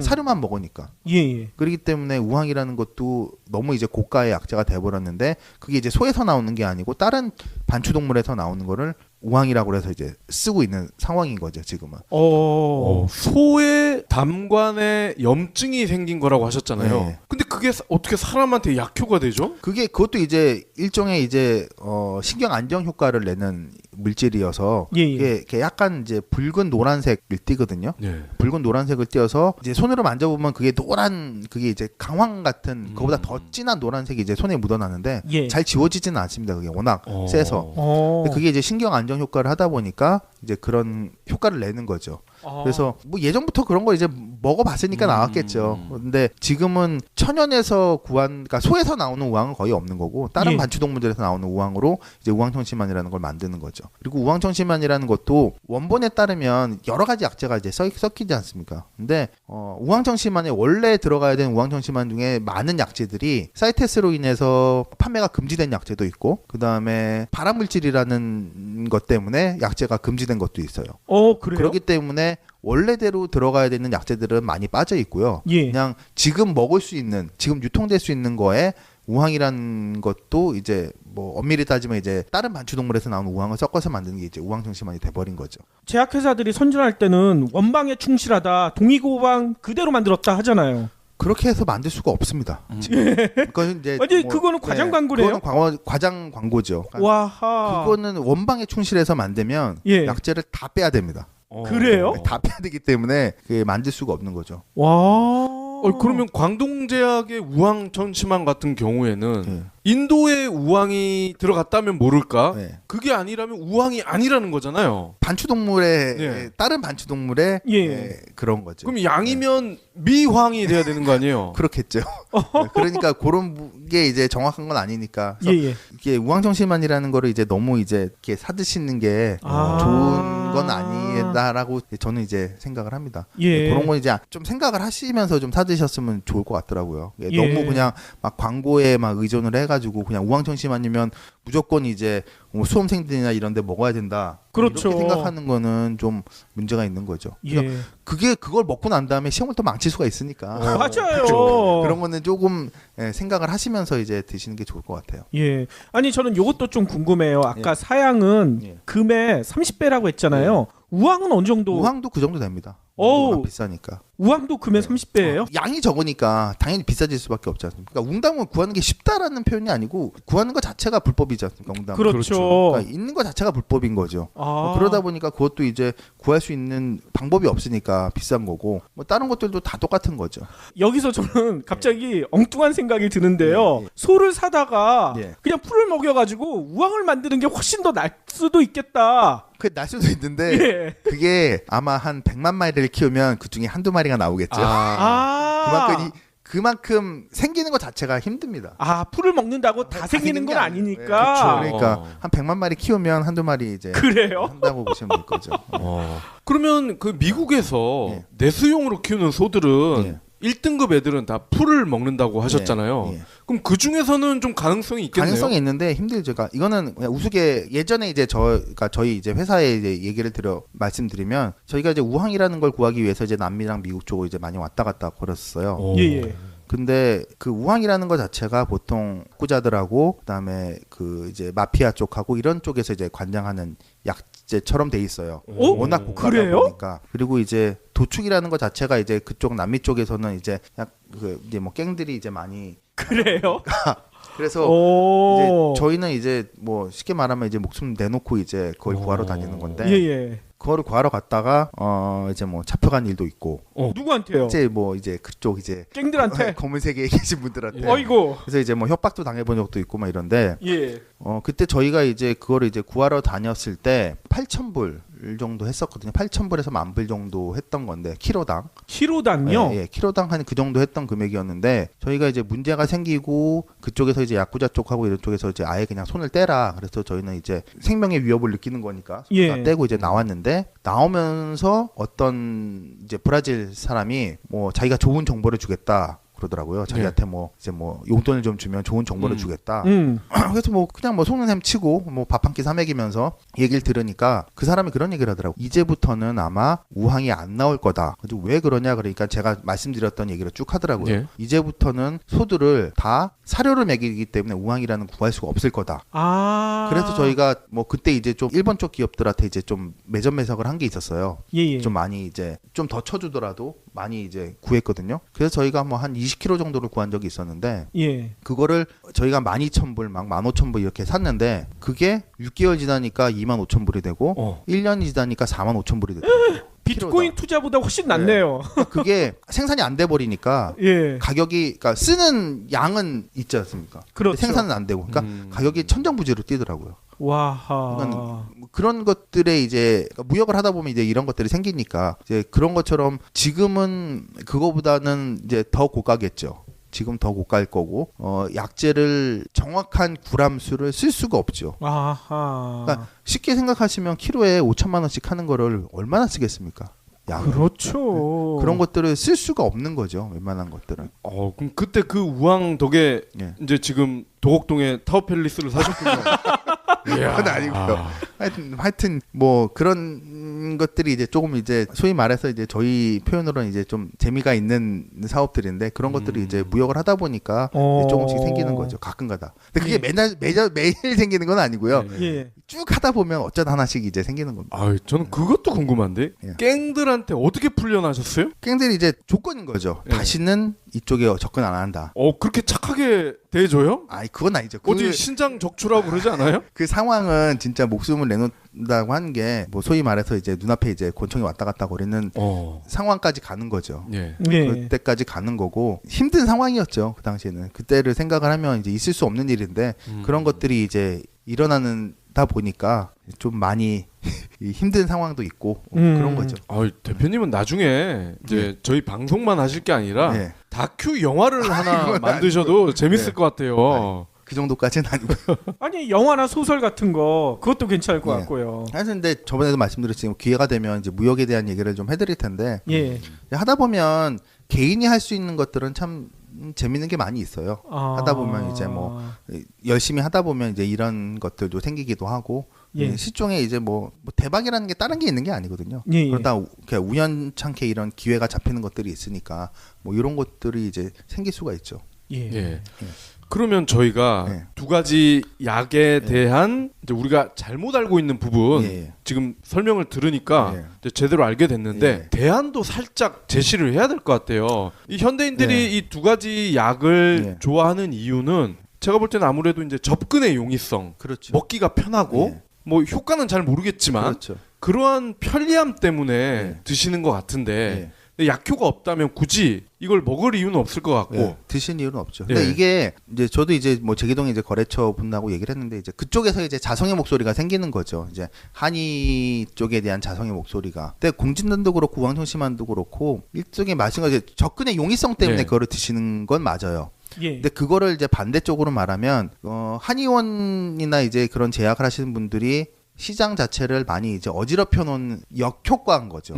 사료만 먹으니까. 예. 예. 그렇기 때문에 우황이라는 것도 너무 이제 고가의 약재가 돼버렸는데 그게 이제 소에서 나오는 게 아니고 다른 반추동물에서 나오는 거를 우황이라고 해서 이제 쓰고 있는 상황인 거죠, 지금은. 소의 담관에 염증이 생긴 거라고 하셨잖아요. 네. 근데 그게 어떻게 사람한테 약효가 되죠? 그것도 이제 일종의 이제 신경 안정 효과를 내는 물질이어서 예, 예. 이게 약간 이제 붉은 노란색을 띠거든요. 예. 붉은 노란색을 띄어서 이제 손으로 만져보면 그게 그게 이제 강황 같은 그거보다 더 진한 노란색이 이제 손에 묻어나는데 예. 잘 지워지지는 않습니다. 그게 워낙 세서. 근데 그게 이제 신경 안정 효과를 하다 보니까 이제 그런 효과를 내는 거죠. 그래서 뭐 예전부터 그런 거 이제 먹어봤으니까 나왔겠죠. 근데 지금은 천연에서 그러니까 소에서 나오는 우황은 거의 없는 거고 다른 예. 반추동물들에서 나오는 우황으로 이제 우황청심환이라는 걸 만드는 거죠. 그리고 우황청심환이라는 것도 원본에 따르면 여러 가지 약재가 이제 섞이지 않습니까? 근데 우황청심환에 원래 들어가야 되는 우황청심환 중에 많은 약재들이 사이테스로 인해서 판매가 금지된 약재도 있고 그 다음에 발암물질이라는 것 때문에 약재가 금지된 것도 있어요. 그래요? 그렇기 때문에 원래대로 들어가야 되는 약재들은 많이 빠져 있고요. 예. 그냥 지금 먹을 수 있는, 지금 유통될 수 있는 거에 우황이라는 것도 이제 뭐 엄밀히 따지면 이제 다른 반추동물에서 나오는 우황을 섞어서 만드는 게 이제 우황청심환이 돼버린 거죠. 제약회사들이 선전할 때는 원방에 충실하다, 동의고방 그대로 만들었다 하잖아요. 그렇게 해서 만들 수가 없습니다. 그건 이제 아니 그거는 과장 광고래요? 그거는 과장 광고죠. 그러니까 와하. 그거는 원방에 충실해서 만들면 예. 약재를 다 빼야 됩니다. 그래요? 다 빼야 되기 때문에 그게 만들 수가 없는 거죠. 와. 그러면 광동제약의 우황청심환 같은 경우에는 예. 인도에 우황이 들어갔다면 모를까? 네. 그게 아니라면 우황이 아니라는 거잖아요. 반추동물의 예. 다른 반추동물의 예. 그런 거죠. 그럼 양이면 미황이 돼야 되는 거 아니에요? 그렇겠죠. 네, 그러니까 그런 게 이제 정확한 건 아니니까. 그래서 예. 이게 우황청심환이라는 거를 이제 너무 이제 이렇게 사드시는 게 좋은 건 된다라고 저는 이제 생각을 합니다. 예. 그런 건 이제 좀 생각을 하시면서 좀 사드셨으면 좋을 것 같더라고요. 예. 너무 그냥 막 광고에 막 의존을 해가지고 그냥 우황청심환이면 무조건 이제 뭐 수험생들이나 이런데 먹어야 된다. 그렇죠. 이렇게 생각하는 거는 좀 문제가 있는 거죠. 예. 그걸 먹고 난 다음에 시험을 또 망칠 수가 있으니까. 맞아요. 그런 거는 조금 생각을 하시면서 이제 드시는 게 좋을 것 같아요. 예. 아니 저는 요것도 좀 궁금해요. 아까 사양은 예. 금의 30배라고 했잖아요. 우황은 어느 정도? 우황도 그 정도 됩니다. 어우. 우황 비싸니까. 우황도 금의 30배예요? 양이 적으니까 당연히 비싸질 수밖에 없지 않습니까? 그러니까 웅담은 구하는 게 쉽다라는 표현이 아니고 구하는 것 자체가 불법이지 않습니까? 웅담. 그렇죠. 그러니까 있는 것 자체가 불법인 거죠. 아. 그러다 보니까 그것도 이제 구할 수 있는 방법이 없으니까 비싼 거고 뭐 다른 것들도 다 똑같은 거죠. 여기서 저는 갑자기 엉뚱한 생각이 드는데요. 예. 소를 사다가 예. 그냥 풀을 먹여가지고 우황을 만드는 게 훨씬 더 날 수도 있겠다. 그게 날 수도 있는데 예. 그게 아마 한 100만 마리를 키우면 그 중에 한두 마리가 나오겠죠. 아. 그만큼 생기는 것 자체가 힘듭니다. 풀을 먹는다고 다 생기는 건 아니니까. 그러니까 한 100만 마리 키우면 한두 마리 이제 그래요? 한다고 보시면 될 거죠. 그러면 그 미국에서 예. 내수용으로 키우는 소들은 예. 1등급 애들은 다 풀을 먹는다고 하셨잖아요. 예. 그럼 그 중에서는 좀 가능성이 있겠네요. 가능성이 있는데 힘들죠. 그러니까 이거는 그냥 우스개 예전에 이제 저희 이제 회사에 이제 얘기를 말씀드리면 저희가 이제 우황이라는 걸 구하기 위해서 이제 남미랑 미국 쪽으로 이제 많이 왔다 갔다 걸었어요. 예. 근데 그 우황이라는 것 자체가 보통 꾸자들하고 그다음에 그 이제 마피아 쪽하고 이런 쪽에서 이제 관장하는 약재처럼 돼 있어요. 오? 워낙 고가다 그래요? 보니까. 그리고 이제 도축이라는 것 자체가 이제 그쪽 남미 쪽에서는 이제 이제 뭐 갱들이 이제 많이 그래요? 그래서 오. 이제 저희는 이제 뭐 쉽게 말하면 이제 목숨 내놓고 이제 그걸 구하러 다니는 건데 예. 그거를 구하러 갔다가 이제 뭐 잡혀간 일도 있고 누구한테요? 이제 그쪽 이제 갱들한테? 검은색에 계신 분들한테 어이고. 그래서 이제 뭐 협박도 당해본 적도 있고 막 이런데 예. 그때 저희가 이제 그거를 이제 구하러 다녔을 때 8,000불 정도 했었거든요. 8,000불에서 10,000불 정도 했던 건데 키로당. 키로당요? 예, 키로당 한 그 정도 했던 금액이었는데 저희가 이제 문제가 생기고 그쪽에서 이제 야쿠자 쪽하고 이런 쪽에서 이제 아예 그냥 손을 떼라. 그래서 저희는 이제 생명의 위협을 느끼는 거니까 예. 떼고 이제 나왔는데 나오면서 어떤 이제 브라질 사람이 뭐 자기가 좋은 정보를 주겠다. 그러더라고요. 자기한테 뭐 이제 뭐 용돈을 좀 주면 좋은 정보를 주겠다. 그래서 뭐 그냥 뭐 속는 햄치고 뭐 밥 한 끼 사먹이면서 얘기를 들으니까 그 사람이 그런 얘기를 하더라고. 이제부터는 아마 우황이 안 나올 거다. 그래서 왜 그러냐 그러니까 제가 말씀드렸던 얘기를 쭉 하더라고요. 예. 이제부터는 소들을 다 사료를 먹이기 때문에 우황이라는 구할 수가 없을 거다. 그래서 저희가 뭐 그때 이제 좀 일본 쪽 기업들한테 이제 좀 매점매석을 한 게 있었어요. 예. 좀 많이 이제 좀 더 쳐주더라도 많이 이제 구했거든요. 그래서 저희가 뭐 한 20kg 정도를 구한 적이 있었는데 예. 그거를 저희가 12,000불 막 15,000불 이렇게 샀는데 그게 6개월 지나니까 25,000불이 되고 1년이 지나니까 45,000불이 됐어요. 비트코인 키로당. 투자보다 훨씬 낫네요. 그게 생산이 안 돼 버리니까 예. 가격이 그러니까 쓰는 양은 있지 않습니까? 그렇죠. 생산은 안 되고 그러니까 가격이 천정부지로 뛰더라고요. 와하. 그러니까 그런 것들에 이제 무역을 하다 보면 이제 이런 것들이 생기니까 이제 그런 것처럼 지금은 그거보다는 이제 더 고가겠죠. 지금 더 고가일 거고 약재를 정확한 구람수를 쓸 수가 없죠. 아하. 그러니까 쉽게 생각하시면 키로에 5천만 원씩 하는 거를 얼마나 쓰겠습니까? 양을. 그렇죠. 그런 것들을 쓸 수가 없는 거죠. 웬만한 것들은. 그럼 그때 그 우황 덕에 예. 이제 지금 도곡동에 타워팰리스를 사셨군요. 그건 아니고요. 하여튼 뭐 그런 것들이 이제 조금 이제 소위 말해서 이제 저희 표현으로는 이제 좀 재미가 있는 사업들인데 그런 것들이 이제 무역을 하다 보니까 이제 조금씩 생기는 거죠. 가끔가다. 근데 그게 매일 생기는 건 아니고요. 예. 쭉 하다 보면 어쩌다 하나씩 이제 생기는 겁니다. 저는 그것도 궁금한데 예. 갱들한테 어떻게 풀려나셨어요? 갱들이 이제 조건인 거죠. 예. 다시는 이쪽에 접근 안 한다. 그렇게 착하게 대해줘요? 그건 아니죠. 어디 신장 적출하고 그러지 않아요? 그 상황은 진짜 목숨을 내놓는다고 하는 게 뭐 소위 말해서 이제 눈앞에 이제 곤충이 왔다 갔다 거리는 상황까지 가는 거죠. 예. 예. 그때까지 가는 거고 힘든 상황이었죠. 그 당시에는 그때를 생각을 하면 이제 있을 수 없는 일인데 그런 것들이 이제 일어나다 보니까 좀 많이 힘든 상황도 있고 그런 거죠. 대표님은 나중에 이제 저희 방송만 하실 게 아니라 예. 다큐 영화를 하나 만드셔도 재밌을 것 같아요. 그 정도까지는 아니고요. 아니 영화나 소설 같은 거 그것도 괜찮을 것 예. 같고요. 사실 근데 저번에도 말씀드렸지만 기회가 되면 이제 무역에 대한 얘기를 좀 해드릴 텐데 예. 하다 보면 개인이 할 수 있는 것들은 참 재밌는 게 많이 있어요. 하다 보면 이제 뭐 열심히 하다 보면 이제 이런 것들도 생기기도 하고 예. 실종에 이제 뭐 대박이라는 게 다른 게 있는 게 아니거든요. 예, 예. 그러다 그냥 우연찮게 이런 기회가 잡히는 것들이 있으니까 뭐 이런 것들이 이제 생길 수가 있죠. 예. 예. 그러면 저희가 예. 두 가지 약에 대한 이제 우리가 잘못 알고 있는 부분 예. 지금 설명을 들으니까 예. 이제 제대로 알게 됐는데 예. 대안도 살짝 제시를 해야 될 것 같아요. 이 현대인들이 예. 이 두 가지 약을 예. 좋아하는 이유는 제가 볼 때는 아무래도 이제 접근의 용이성, 그렇죠. 먹기가 편하고 예. 뭐 효과는 잘 모르겠지만 그렇죠. 그러한 편리함 때문에 예. 드시는 것 같은데 예. 근데 약효가 없다면 굳이 이걸 먹을 이유는 없을 것 같고 예, 드신 이유는 없죠. 근데 예. 이게 이제 저도 이제 뭐 제기동에 이제 거래처 분하고 얘기를 했는데 이제 그쪽에서 이제 자성의 목소리가 생기는 거죠. 이제 한의 쪽에 대한 자성의 목소리가. 근데 공진단도 그렇고 우황청심환도 그렇고 일종의 마찬가지 접근의 용이성 때문에 예. 그거를 드시는 건 맞아요. 예. 근데 그거를 이제 반대쪽으로 말하면 한의원이나 이제 그런 제약을 하시는 분들이 시장 자체를 많이 이제 어지럽혀 놓은 역효과인 거죠.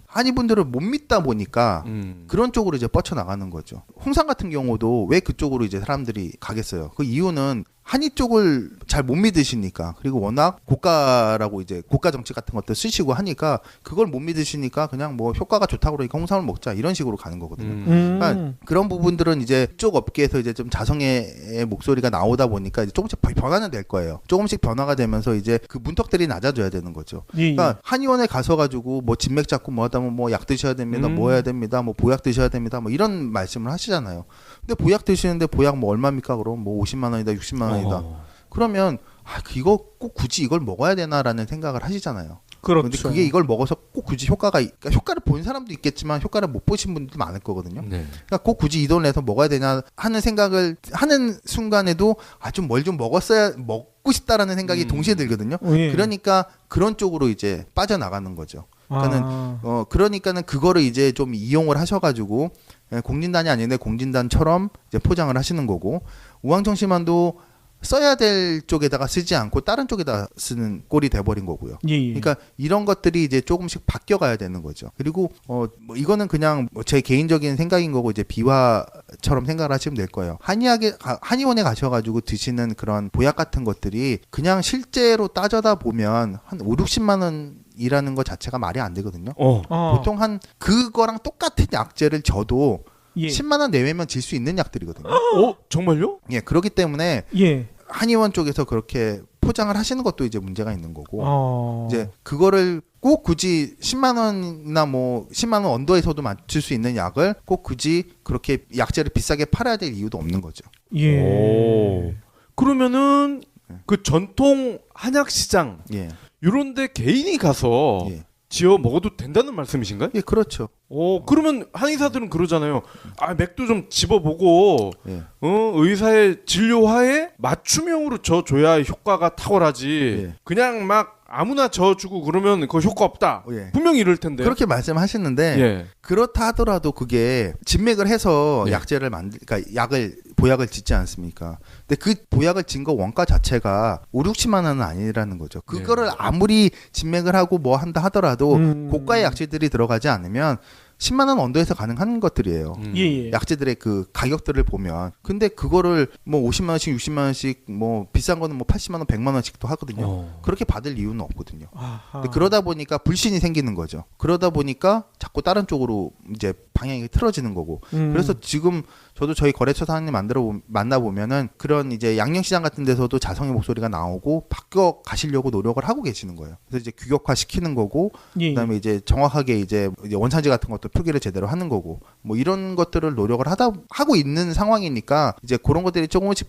한의분들을 못 믿다 보니까 그런 쪽으로 이제 뻗쳐 나가는 거죠. 홍삼 같은 경우도 왜 그쪽으로 이제 사람들이 가겠어요? 그 이유는 한의 쪽을 잘 못 믿으시니까, 그리고 워낙 고가라고 이제 고가 정책 같은 것도 쓰시고 하니까 그걸 못 믿으시니까 그냥 뭐 효과가 좋다고 그러니까 홍삼을 먹자 이런 식으로 가는 거거든요. 그러니까 그런 부분들은 이제 쪽 업계에서 이제 좀 자성의 목소리가 나오다 보니까 이제 조금씩 변화는 될 거예요. 조금씩 변화가 되면서 이제 그 문턱들이 낮아져야 되는 거죠. 예. 그러니까 한의원에 가서 가지고 뭐 진맥 잡고 뭐 하다 보면 뭐 약 드셔야 됩니다, 뭐 해야 됩니다, 뭐 보약 드셔야 됩니다, 뭐 이런 말씀을 하시잖아요. 근데 보약 드시는데 보약 뭐 얼마입니까? 그럼 뭐 50만 원이다, 60만 원이다. 그러면 이거 꼭 굳이 이걸 먹어야 되나라는 생각을 하시잖아요. 그렇죠. 근데 그게 이걸 먹어서 꼭 굳이 그러니까 효과를 본 사람도 있겠지만 효과를 못 보신 분들도 많을 거거든요. 네. 그러니까 꼭 굳이 이 돈을 내서 먹어야 되냐 하는 생각을 하는 순간에도 좀 뭘 좀 먹고 싶다라는 생각이 동시에 들거든요. 예. 그러니까 그런 쪽으로 이제 빠져나가는 거죠. 그러니까는 그러니까는 그거를 이제 좀 이용을 하셔가지고 공진단이 아닌데 공진단처럼 이제 포장을 하시는 거고, 우황청심환도 써야 될 쪽에다가 쓰지 않고 다른 쪽에다 쓰는 꼴이 돼버린 거고요. 예. 그러니까 이런 것들이 이제 조금씩 바뀌어가야 되는 거죠. 그리고 뭐 이거는 그냥 제 개인적인 생각인 거고 이제 비화처럼 생각을 하시면 될 거예요. 한의원에 가셔가지고 드시는 그런 보약 같은 것들이 그냥 실제로 따져다 보면 한 5, 60만 원 이라는 것 자체가 말이 안 되거든요. 보통 그거랑 똑같은 약재를 줘도 예. 10만 원 내외면 질 수 있는 약들이거든요. 정말요? 예, 그렇기 때문에 예. 한의원 쪽에서 그렇게 포장을 하시는 것도 이제 문제가 있는 거고, 이제 이제 그거를 꼭 굳이 10만 원이나 뭐 10만 원 언더에서도 맞출 수 있는 약을 꼭 굳이 그렇게 약재를 비싸게 팔아야 될 이유도 없는 거죠. 예. 그러면은 그 전통 한약 시장 예. 이런데 개인이 가서 예. 지어 먹어도 된다는 말씀이신가요? 예, 그렇죠. 그러면 한의사들은 그러잖아요. 맥도 좀 집어보고 예. 의사의 진료하에 맞춤형으로 줘야 효과가 탁월하지. 예. 그냥 막 아무나 저어주고 그러면 그거 효과 없다. 예. 분명히 이럴 텐데. 그렇게 말씀하시는데 예. 그렇다 하더라도 그게 진맥을 해서 예. 약재를 그러니까 보약을 짓지 않습니까? 근데 그 보약을 진 거 원가 자체가 5, 60만 원은 아니라는 거죠. 그거를 아무리 진맥을 하고 뭐 한다 하더라도 고가의 약재들이 들어가지 않으면 10만 원 언더에서 가능한 것들이에요. 예. 약재들의 그 가격들을 보면. 근데 그거를 뭐 50만 원씩 60만 원씩 뭐 비싼 거는 뭐 80만 원 100만 원씩도 하거든요. 그렇게 받을 이유는 없거든요. 근데 그러다 보니까 불신이 생기는 거죠. 그러다 보니까 자꾸 다른 쪽으로 이제 방향이 틀어지는 거고. 그래서 지금 저도 저희 거래처 사장님 만나보면은 그런 이제 양념시장 같은 데서도 자성의 목소리가 나오고 바뀌어 가시려고 노력을 하고 계시는 거예요. 그래서 이제 규격화 시키는 거고, 그다음에 이제 정확하게 이제 원산지 같은 것도 표기를 제대로 하는 거고, 뭐 이런 것들을 노력을 하고 있는 상황이니까 이제 그런 것들이 조금씩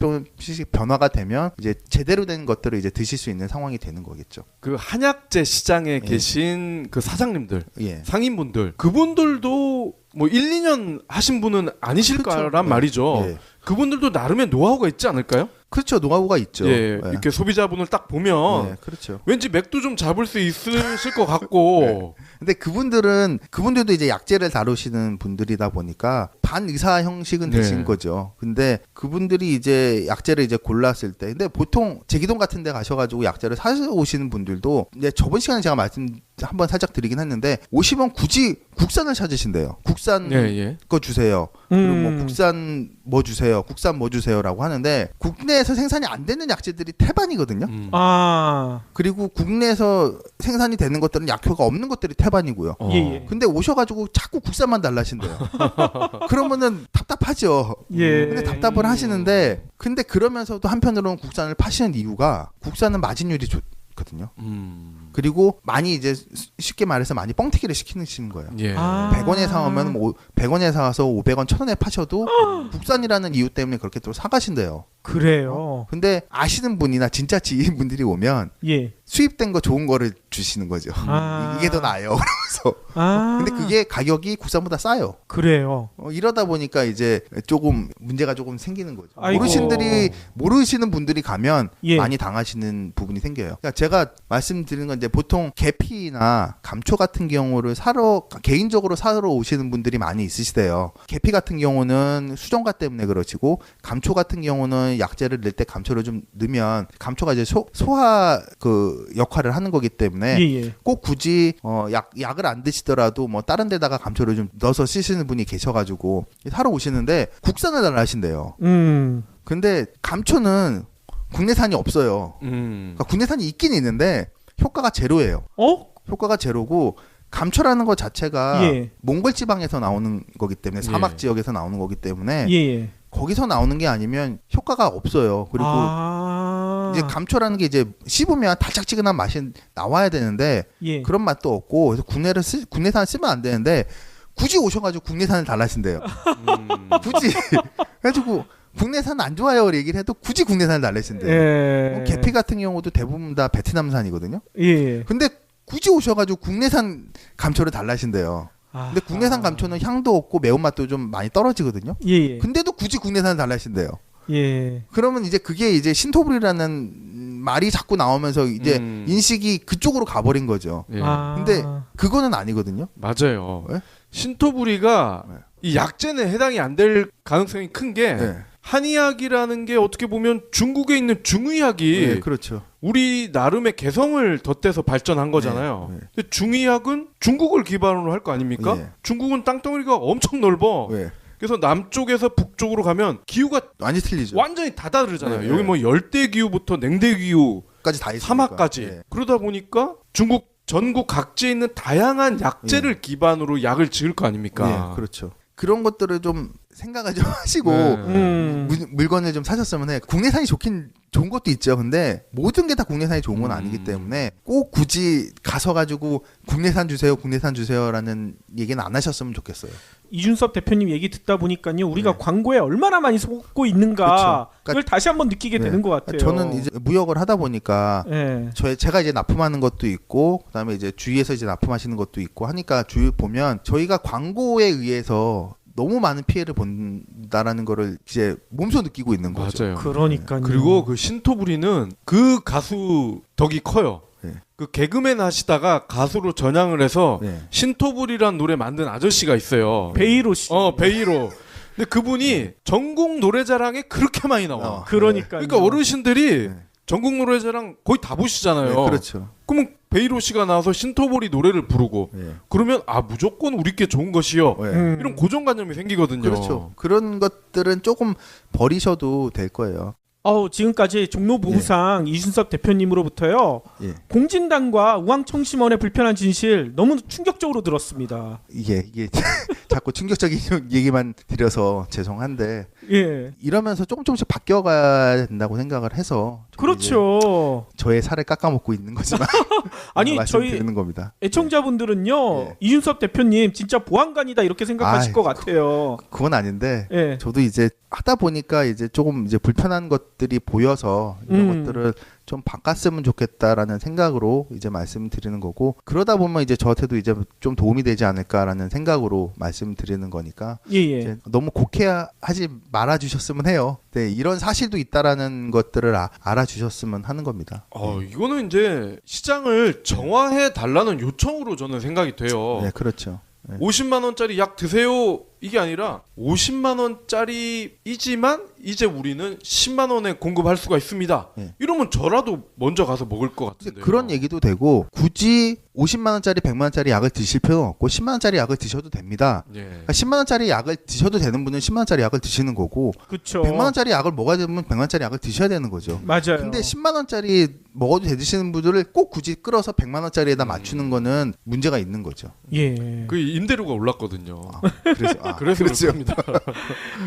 변화가 되면 이제 제대로 된 것들을 이제 드실 수 있는 상황이 되는 거겠죠. 그 한약재 시장에 계신 그 사장님들, 예. 상인분들, 그분들도 뭐 1, 2년 하신 분은 아니실 그렇죠. 거란 말이죠. 예. 그분들도 나름의 노하우가 있지 않을까요? 그렇죠. 노하우가 있죠. 예, 네. 이렇게 소비자분을 딱 보면 네, 그렇죠. 왠지 맥도 좀 잡을 수 있으실 것 같고. 근데 그분들도 이제 약재를 다루시는 분들이다 보니까 반의사 형식은 되신 네. 거죠. 근데 그분들이 이제 약재를 이제 골랐을 때, 근데 보통 제기동 같은 데 가셔가지고 약재를 사오시는 분들도 이제 저번 시간에 제가 말씀 한번 살짝 드리긴 했는데 오시면 굳이 국산을 찾으신대요. 국산 예, 예. 거 주세요. 그리고 뭐 국산 뭐 주세요. 국산 뭐 주세요라고 하는데 국내에서 생산이 안 되는 약재들이 태반이거든요. 아, 그리고 국내에서 생산이 되는 것들은 약효가 없는 것들이 태반이고요. 어. 예, 예. 근데 오셔가지고 자꾸 국산만 달라신대요. 그러면은 답답하죠. 예. 근데 답답을 하시는데, 근데 그러면서도 한편으로는 국산을 파시는 이유가 국산은 마진율이 좋거든요. 그리고 많이 이제 쉽게 말해서 많이 뻥튀기를 시키는 거예요. 예. 아. 100원에 사오면 100원에 사서 500원, 1000원에 파셔도 국산이라는 이유 때문에 그렇게 또 사가신대요. 그래요. 근데 아시는 분이나 진짜 지인분들이 오면 예. 수입된 거 좋은 거를 주시는 거죠. 아. 이게 더 나아요. 그러면서. 아. 근데 그게 가격이 국산보다 싸요. 그래요. 이러다 보니까 이제 조금 문제가 조금 생기는 거죠. 아이고. 모르시는 분들이 가면 예. 많이 당하시는 부분이 생겨요. 그러니까 제가 말씀드리는 건 이제 보통 계피나 감초 같은 경우를 개인적으로 사러 오시는 분들이 많이 있으시대요. 계피 같은 경우는 수정가 때문에 그러시고, 감초 같은 경우는 약재를 넣을 때 감초를 좀 넣으면 감초가 이제 소화 그 역할을 하는 거기 때문에 예, 예. 꼭 굳이 약을 안 드시더라도 뭐 다른 데다가 감초를 좀 넣어서 쓰시는 분이 계셔가지고 사러 오시는데 국산을 달라 하신대요. 근데 감초는 국내산이 없어요. 그러니까 국내산이 있긴 있는데 효과가 제로예요. 효과가 제로고, 감초라는 것 자체가 예. 몽골 지방에서 나오는 거기 때문에, 사막 예. 지역에서 나오는 거기 때문에 예, 예. 거기서 나오는 게 아니면 효과가 없어요. 그리고 이제 감초라는 게 이제 씹으면 달짝지근한 맛이 나와야 되는데 예. 그런 맛도 없고, 그래서 국내산 쓰면 안 되는데 굳이 오셔가지고 국내산을 달라신대요. 굳이 그래가지고 국내산 안 좋아요 얘기를 해도 굳이 국내산을 달라신대요. 예. 계피 같은 경우도 대부분 다 베트남산이거든요. 예. 근데 굳이 오셔가지고 국내산 감초를 달라신대요. 근데 국내산 감초는 향도 없고 매운맛도 좀 많이 떨어지거든요. 예, 예. 근데도 굳이 국내산을 달라신대요. 예. 그러면 이제 그게 이제 신토불이라는 말이 자꾸 나오면서 이제 인식이 그쪽으로 가버린 거죠. 예. 근데 그거는 아니거든요. 맞아요. 네? 신토부리가 네. 이 약재는 해당이 안 될 가능성이 큰 게 네. 한의학이라는 게 어떻게 보면 중국에 있는 중의학이 네, 그렇죠. 우리 나름의 개성을 덧대서 발전한 거잖아요. 네, 네. 근데 중의학은 중국을 기반으로 할 거 아닙니까? 네. 중국은 땅덩어리가 엄청 넓어. 왜? 그래서 남쪽에서 북쪽으로 가면 기후가 완전히 틀리죠. 완전히 다 다르잖아요. 네, 여기 네. 뭐 열대 기후부터 냉대 기후, 까지 다 있으니까. 사막까지. 네. 그러다 보니까 중국 전국 각지에 있는 다양한 약재를 기반으로 약을 지을 거 아닙니까? 네, 그렇죠. 그런 것들을 좀 생각을 좀 하시고 네. 물건을 좀 사셨으면 해. 국내산이 좋은 것도 있죠. 근데 모든 게 다 국내산이 좋은 건 아니기 때문에 꼭 굳이 가서 가지고 국내산 주세요라는 얘기는 안 하셨으면 좋겠어요. 이준섭 대표님 얘기 듣다 보니까요, 우리가 네. 광고에 얼마나 많이 속고 있는가, 그렇죠. 그러니까 이걸 다시 한번 느끼게 네. 되는 것 같아요. 저는 이제 무역을 하다 보니까 예. 제가 이제 납품하는 것도 있고, 그다음에 이제 주위에서 이제 납품하시는 것도 있고 하니까 주위 보면 저희가 광고에 의해서 너무 많은 피해를 본다라는 거를 이제 몸소 느끼고 있는 거죠. 맞아요. 그러니까요. 그리고 그 신토부리는 그 가수 덕이 커요. 네. 그 개그맨 하시다가 가수로 전향을 해서 네. 신토부리란 노래 만든 아저씨가 있어요. 베이로 씨. 베이로. 근데 그분이 전국 노래자랑에 그렇게 많이 나와. 그러니까요. 그러니까 어르신들이 네. 전국 노래자랑 거의 다 보시잖아요. 네, 그렇죠. 그러면 베이로 씨가 나와서 신토부리 노래를 부르고 네. 그러면 무조건 우리께 좋은 것이요. 네. 이런 고정관념이 생기거든요. 그렇죠. 그런 것들은 조금 버리셔도 될 거예요. 지금까지 종로부부상 이준섭 대표님으로부터요, 예. 공진단과 우황청심원의 불편한 진실 너무 충격적으로 들었습니다. 이게 자꾸 충격적인 얘기만 드려서 죄송한데, 예. 이러면서 조금씩 바뀌어가야 된다고 생각을 해서 그렇죠. 저의 살을 깎아먹고 있는 거지만 아니, 말씀드리는 겁니다. 애청자분들은요, 예. 이준섭 대표님 진짜 보안관이다 이렇게 생각하실 것 같아요. 그건 아닌데 예. 저도 이제 하다 보니까 이제 조금 이제 불편한 것들이 보여서 이런 것들을 좀 바꿨으면 좋겠다라는 생각으로 이제 말씀드리는 거고, 그러다 보면 이제 저한테도 이제 좀 도움이 되지 않을까라는 생각으로 말씀드리는 거니까 예예. 이제 너무 곡해하지 말아주셨으면 해요. 네, 이런 사실도 있다라는 것들을 알아주셨으면 하는 겁니다. 이거는 이제 시장을 정화해 달라는 요청으로 저는 생각이 돼요. 네, 그렇죠. 네. 50만 원짜리 약 드세요 이게 아니라 50만 원짜리이지만 이제 우리는 10만 원에 공급할 수가 있습니다. 네. 이러면 저라도 먼저 가서 먹을 것 같은데요. 그런 얘기도 되고, 굳이 50만 원짜리 100만 원짜리 약을 드실 필요는 없고 10만 원짜리 약을 드셔도 됩니다. 예. 그러니까 10만 원짜리 약을 드셔도 되는 분은 10만 원짜리 약을 드시는 거고, 그렇죠. 100만 원짜리 약을 먹어야 되면 100만 원짜리 약을 드셔야 되는 거죠. 맞아요. 근데 10만 원짜리 먹어도 되시는 분들을 꼭 굳이 끌어서 100만 원짜리에다 맞추는 거는 문제가 있는 거죠. 예. 그 임대료가 올랐거든요. 그래서 그래서 그렇습니다.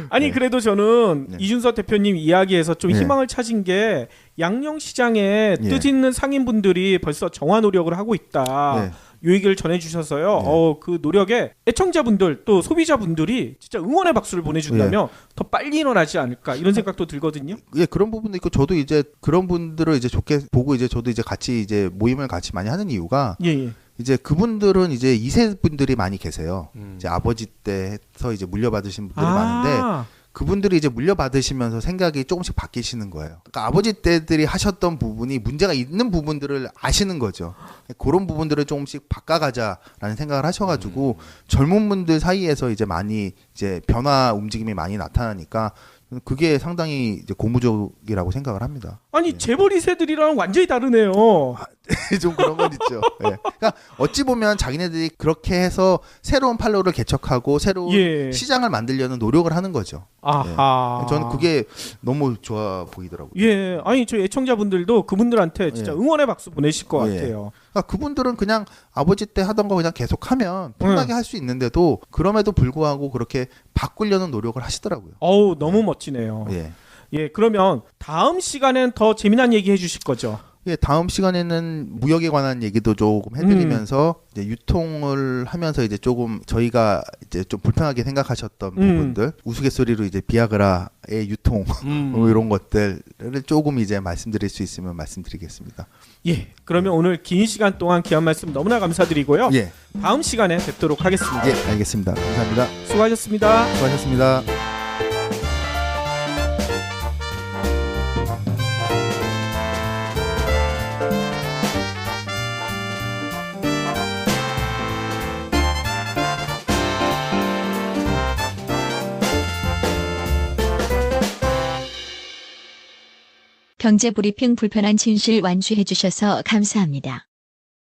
아니 네. 그래도 저는 네. 이준석 대표님 이야기에서 좀 네. 희망을 찾은 게 양념시장에 예. 뜻있는 상인분들이 벌써 정화 노력을 하고 있다. 네. 요 얘기를 전해주셔서요. 네. 그 노력에 애청자분들 또 소비자분들이 진짜 응원의 박수를 보내준다면 더 빨리 일어나지 않을까 이런 생각도 들거든요. 예, 그런 부분도 있고, 저도 이제 그런 분들을 이제 좋게 보고 이제 저도 이제 같이 이제 모임을 같이 많이 하는 이유가, 예예. 이제 그분들은 이제 2세 분들이 많이 계세요. 음. 이제 아버지 때서 이제 물려받으신 분들이 많은데, 그분들이 이제 물려받으시면서 생각이 조금씩 바뀌시는 거예요. 그러니까 아버지 때들이 하셨던 부분이 문제가 있는 부분들을 아시는 거죠. 그런 부분들을 조금씩 바꿔가자라는 생각을 하셔가지고 젊은 분들 사이에서 이제 많이 이제 변화 움직임이 많이 나타나니까 그게 상당히 이제 고무적이라고 생각을 합니다. 아니 재벌 2세들이랑 완전히 다르네요. 좀 그런 건 있죠. 예. 그러니까 어찌 보면 자기네들이 그렇게 해서 새로운 판로를 개척하고 새로운 예. 시장을 만들려는 노력을 하는 거죠. 아하. 저는 그게 너무 좋아 보이더라고요. 예. 아니 저 애청자분들도 그분들한테 진짜 예. 응원의 박수 보내실 것 예. 같아요. 그러니까 그분들은 그냥 아버지 때 하던 거 그냥 계속하면 편하게 할 수 있는데도 그럼에도 불구하고 그렇게 바꾸려는 노력을 하시더라고요. 어우 너무 멋지네요. 예. 예. 그러면 다음 시간엔 더 재미난 얘기 해주실 거죠? 예, 다음 시간에는 무역에 관한 얘기도 조금 해드리면서 이제 유통을 하면서 이제 조금 저희가 이제 좀 불편하게 생각하셨던 부분들, 우스갯소리로 이제 비아그라의 유통 뭐 이런 것들을 조금 이제 말씀드릴 수 있으면 말씀드리겠습니다. 예. 그러면 오늘 긴 시간 동안 귀한 말씀 너무나 감사드리고요. 예, 다음 시간에 뵙도록 하겠습니다. 예, 알겠습니다. 감사합니다. 수고하셨습니다. 수고하셨습니다. 경제브리핑 불편한 진실 완주해 주셔서 감사합니다.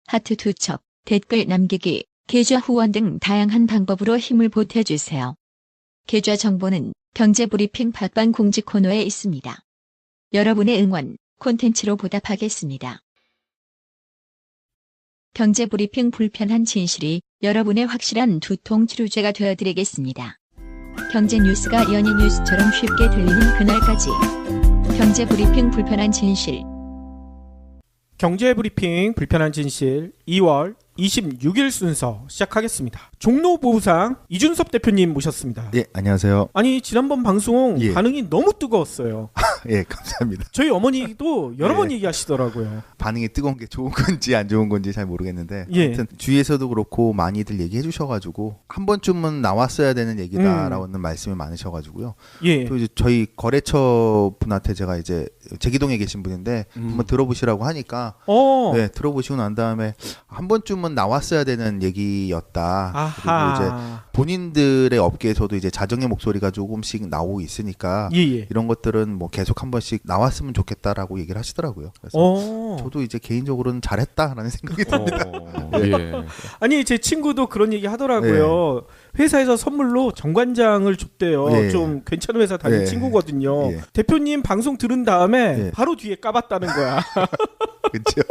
하트 투척, 댓글 남기기, 계좌 후원 등 다양한 방법으로 힘을 보태주세요. 계좌 정보는 경제브리핑 팟빵 공지 코너에 있습니다. 여러분의 응원, 콘텐츠로 보답하겠습니다. 경제브리핑 불편한 진실이 여러분의 확실한 두통 치료제가 되어드리겠습니다. 경제 뉴스가 연예 뉴스처럼 쉽게 들리는 그날까지. 경제브리핑 불편한 진실. 경제브리핑 불편한 진실 2월 26일 순서 시작하겠습니다. 종로보부상 이준섭 대표님 모셨습니다. 예, 안녕하세요. 아니 지난번 방송 예. 반응이 너무 뜨거웠어요. 예, 감사합니다. 저희 어머니도 여러 예. 번 얘기하시더라고요. 반응이 뜨거운 게 좋은 건지 안 좋은 건지 잘 모르겠는데, 예. 아무튼 주위에서도 그렇고 많이들 얘기해 주셔가지고 한 번쯤은 나왔어야 되는 얘기다라는 말씀이 많으셔가지고요. 예. 또 이제 저희 거래처 분한테 제가 이제 제기동에 계신 분인데 한번 들어보시라고 하니까 네, 들어보시고 난 다음에 한 번쯤은 나왔어야 되는 얘기였다. 아하. 그리고 이제 본인들의 업계에서도 이제 자정의 목소리가 조금씩 나오고 있으니까 예예. 이런 것들은 뭐 계속 한 번씩 나왔으면 좋겠다라고 얘기를 하시더라고요. 그래서 저도 이제 개인적으로는 잘했다라는 생각이 듭니다. 예. 아니 제 친구도 그런 얘기 하더라고요. 회사에서 선물로 정관장을 줬대요. 예. 좀 괜찮은 회사 다닌 예. 친구거든요. 예. 대표님 방송 들은 다음에 예. 바로 뒤에 까봤다는 거야. 그렇죠.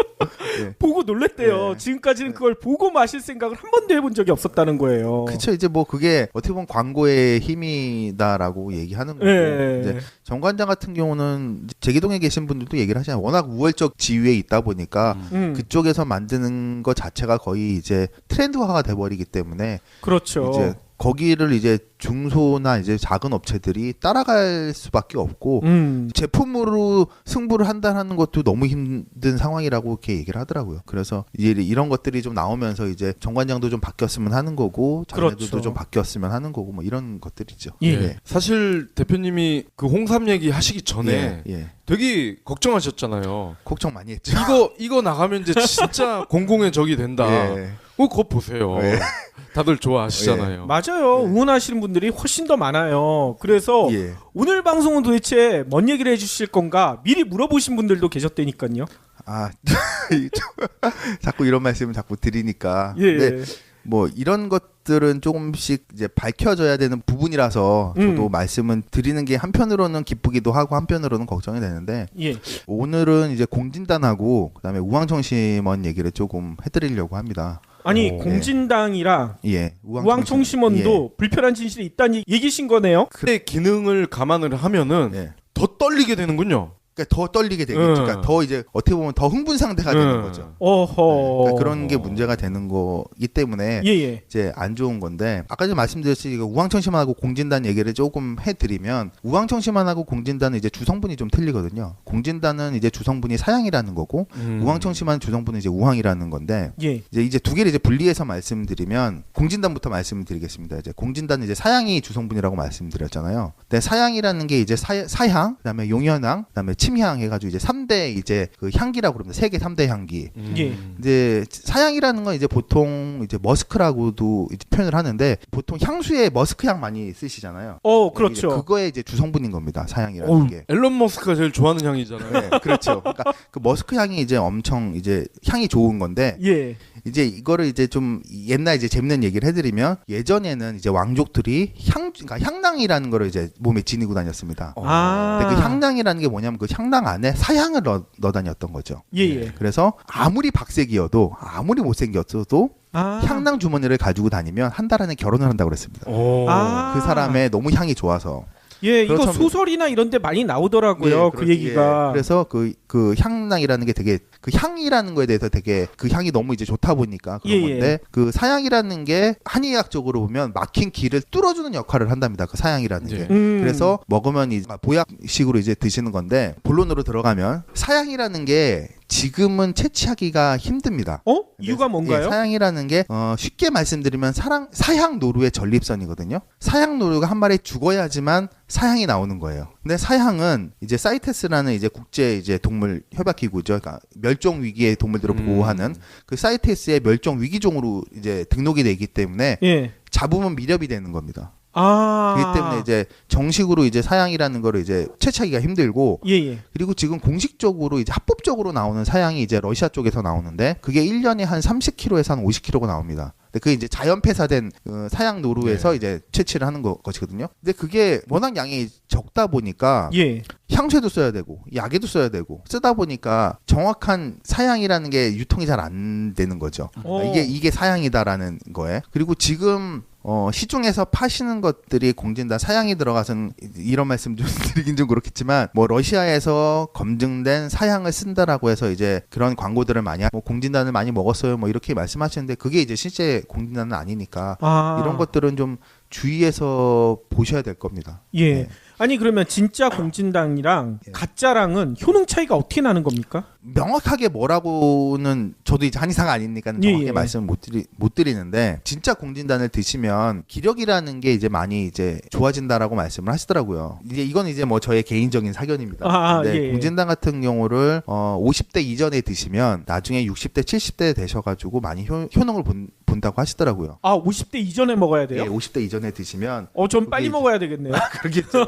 보고 놀랬대요. 예. 지금까지는 그걸 보고 마실 생각을 한 번도 해본 적이 없었다는 거예요. 그렇죠. 이제 뭐 그게 어떻게 보면 광고의 힘이다라고 얘기하는 거고, 예. 이제 정관장 같은 경우는 제기동에 계신 분들도 얘기를 하잖아요. 워낙 우월적 지위에 있다 보니까 그쪽에서 만드는 것 자체가 거의 이제 트렌드화가 돼버리기 때문에 그렇죠. 이제 거기를 이제 중소나 이제 작은 업체들이 따라갈 수밖에 없고 제품으로 승부를 한다는 것도 너무 힘든 상황이라고 이렇게 얘기를 하더라고요. 그래서 이제 이런 것들이 좀 나오면서 이제 정관장도 좀 바뀌었으면 하는 거고 자녀들도 그렇죠. 좀 바뀌었으면 하는 거고 뭐 이런 것들이죠. 예. 네. 사실 대표님이 그 홍삼 얘기 하시기 전에 예. 되게 걱정하셨잖아요. 걱정 많이 했죠. 이거 나가면 이제 진짜 공공의 적이 된다. 예. 그거 보세요. 예. 다들 좋아하시잖아요. 맞아요. 응원하시는 분들이 훨씬 더 많아요. 그래서 예. 오늘 방송은 도대체 뭔 얘기를 해주실 건가 미리 물어보신 분들도 계셨다니까요. 아 자꾸 이런 말씀을 자꾸 드리니까. 예. 근데 뭐 이런 것들은 조금씩 이제 밝혀져야 되는 부분이라서 저도 말씀은 드리는 게 한편으로는 기쁘기도 하고 한편으로는 걱정이 되는데 예. 오늘은 이제 공진단하고 그다음에 우황청심원 얘기를 조금 해드리려고 합니다. 아니 오. 공진당이랑 예, 우황청심원도 불편한 진실이 있다는 얘기신 거네요. 그 기능을 감안을 하면은 예. 예. 더 떨리게 되는군요. 그러니까 더 떨리게 되겠죠. 그러니까 더 이제 어떻게 보면 더 흥분 상태가 되는 거죠. 어허. 그러니까 그런 게 문제가 되는 거기 때문에 예예. 이제 안 좋은 건데 아까 전에 말씀드렸듯이 우황청심원하고 공진단 얘기를 조금 해드리면 우황청심원하고 공진단은 이제 주성분이 좀 틀리거든요. 공진단은 이제 주성분이 사양이라는 거고 우황청심원 주성분은 이제 우황이라는 건데 예. 이제 두 개를 이제 분리해서 말씀드리면 공진단부터 말씀드리겠습니다. 이제 공진단은 이제 사양이 주성분이라고 말씀드렸잖아요. 근데 사양이라는 게 이제 사향, 그다음에 용현향, 그다음에 침향 해가지고 이제 3대 이제 그 향기라고 그럽니다. 세계 3대 향기. 예. 이제 사양이라는 건 이제 보통 이제 머스크라고도 이제 표현을 하는데 보통 향수에 머스크 향 많이 쓰시잖아요. 그렇죠. 이제 그거에 이제 주성분인 겁니다. 사양이라는 게. 앨런 머스크가 제일 좋아하는 향이잖아요. 네, 그렇죠. 그러니까 그 머스크 향이 이제 엄청 이제 향이 좋은 건데 예. 이제 이거를 이제 좀 옛날 이제 재밌는 얘기를 해드리면 예전에는 이제 왕족들이 그러니까 향낭이라는 거를 이제 몸에 지니고 다녔습니다. 아. 근데 그 향낭이라는 게 뭐냐면 그 향낭 안에 사향을 넣어 다녔던 거죠. 예예. 그래서 아무리 박색이어도 아무리 못생겼어도 아. 향낭 주머니를 가지고 다니면 한 달 안에 결혼을 한다고 그랬습니다. 아. 그 사람의 너무 향이 좋아서. 예, 이거 그렇다면- 소설이나 이런 데 많이 나오더라고요. 그 얘기가. 그래서 그 향낭이라는 게 되게 그 향이라는 거에 대해서 되게 그 향이 너무 이제 좋다 보니까 그런 예, 건데 그 사향이라는 게 한의학적으로 보면 막힌 길을 뚫어주는 역할을 한답니다. 그 사향이라는 예. 게. 그래서 먹으면 이제 보약식으로 이제 드시는 건데 본론으로 들어가면 사향이라는 게 지금은 채취하기가 힘듭니다. 이유가 뭔가요? 예, 사향이라는 게 쉽게 말씀드리면 사향 노루의 전립선이거든요. 사향 노루가 한 마리 죽어야지만 사향이 나오는 거예요. 근데 사향은 이제 사이테스라는 이제 국제 이제 동물 협약 기구죠. 그러니까 멸종 위기의 동물들을 보호하는 그 사이테스의 멸종 위기종으로 이제 등록이 돼 있기 때문에 예. 잡으면 미렵이 되는 겁니다. 아. 그렇기 때문에 이제 정식으로 이제 사향이라는 거를 이제 채취하기가 힘들고 예예. 그리고 지금 공식적으로 이제 합법적으로 나오는 사향이 이제 러시아 쪽에서 나오는데 그게 1년에 한 30kg에서 한 50kg가 나옵니다. 근데 그게 이제 자연 폐사된 사향 노루에서 이제 채취를 하는 것이거든요. 근데 그게 워낙 양이 적다 보니까 예. 향수에도 써야 되고 약에도 써야 되고 쓰다 보니까 정확한 사향이라는 게 유통이 잘 안 되는 거죠. 그러니까 이게 사향이다라는 거에. 그리고 지금 시중에서 파시는 것들이 공진단 사향이 들어가서는 이런 말씀 좀 드리긴 좀 그렇겠지만 뭐 러시아에서 검증된 사향을 쓴다라고 해서 이제 그런 광고들을 많이 뭐 공진단을 많이 먹었어요 뭐 이렇게 말씀하시는데 그게 이제 실제 공진단은 아니니까 이런 것들은 좀 주의해서 보셔야 될 겁니다. 예. 네. 아니 그러면 진짜 공진당이랑 가짜랑은 효능 차이가 어떻게 나는 겁니까? 명확하게 뭐라고는 저도 이제 한의사가 아니니까 정확하게 예. 말씀을 못 드리는데 진짜 공진단을 드시면 기력이라는 게 이제 많이 이제 좋아진다라고 말씀을 하시더라고요. 이제 이건 이제 뭐 저의 개인적인 사견입니다. 근데 예. 공진단 같은 경우를 50대 이전에 드시면 나중에 60대 70대 되셔가지고 많이 효능을 본다고 하시더라고요. 50대 이전에 먹어야 돼요? 예, 50대 이전에 드시면 좀 빨리 그게 먹어야 되겠네요. 그러겠죠.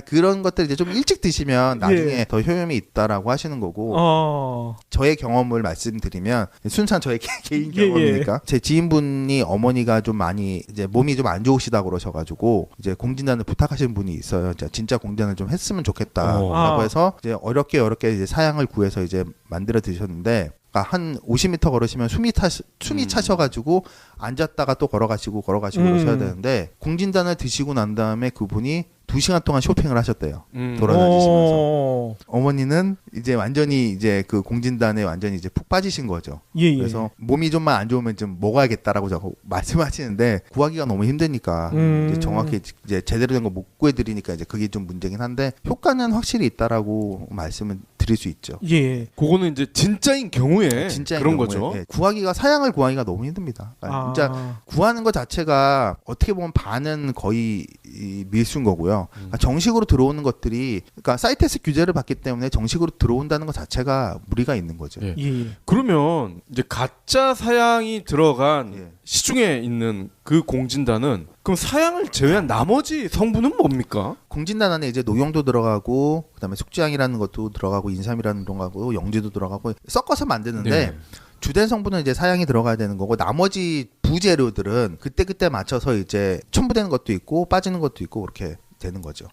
그런 것들 이제 좀 일찍 드시면 나중에 예. 더 효용이 있다라고 하시는 거고 저의 경험을 말씀드리면 순수한 저의 개인 예, 경험이니까 제 지인분이 어머니가 좀 많이 이제 몸이 좀 안 좋으시다 그러셔가지고 이제 공진단을 부탁하시는 분이 있어요. 진짜 공진단을 좀 했으면 좋겠다라고 해서 이제 어렵게 이제 사양을 구해서 이제 만들어 드셨는데 그러니까 한 50m 걸으시면 숨이 차셔가지고 앉았다가 또 걸어가시고 그러셔야 되는데 공진단을 드시고 난 다음에 그분이 2시간 동안 쇼핑을 하셨대요. 돌아다니시면서. 어머니는 이제 완전히 이제 그 공진단에 완전히 이제 푹 빠지신 거죠. 예. 그래서 몸이 좀만 안 좋으면 좀 먹어야겠다라고 자꾸 말씀하시는데 구하기가 너무 힘드니까 이제 정확히 이제 제대로 된 거 못 구해드리니까 이제 그게 좀 문제긴 한데 효과는 확실히 있다라고 말씀을 드릴 수 있죠. 예. 그거는 이제 진짜인 경우에 진짜인 그런 경우에, 거죠. 예, 사양을 구하기가 너무 힘듭니다. 그러니까 진짜 구하는 것 자체가 어떻게 보면 반은 거의 이 밀수인 거고요. 그러니까 정식으로 들어오는 것들이 그러니까 사이테스 규제를 받기 때문에 정식으로 들어온다는 것 자체가 무리가 있는 거죠. 예. 예. 그러면 이제 가짜 사양이 들어간 예. 시중에 있는 그 공진단은 그럼 사양을 제외한 나머지 성분은 뭡니까? 공진단 안에 이제 녹용도 들어가고 그다음에 숙지향이라는 것도 들어가고 인삼이라는 들어가고 영지도 들어가고 섞어서 만드는데 네. 주된 성분은 이제 사양이 들어가야 되는 거고 나머지 부재료들은 그때 맞춰서 이제 첨부되는 것도 있고 빠지는 것도 있고 그렇게 되는 거죠.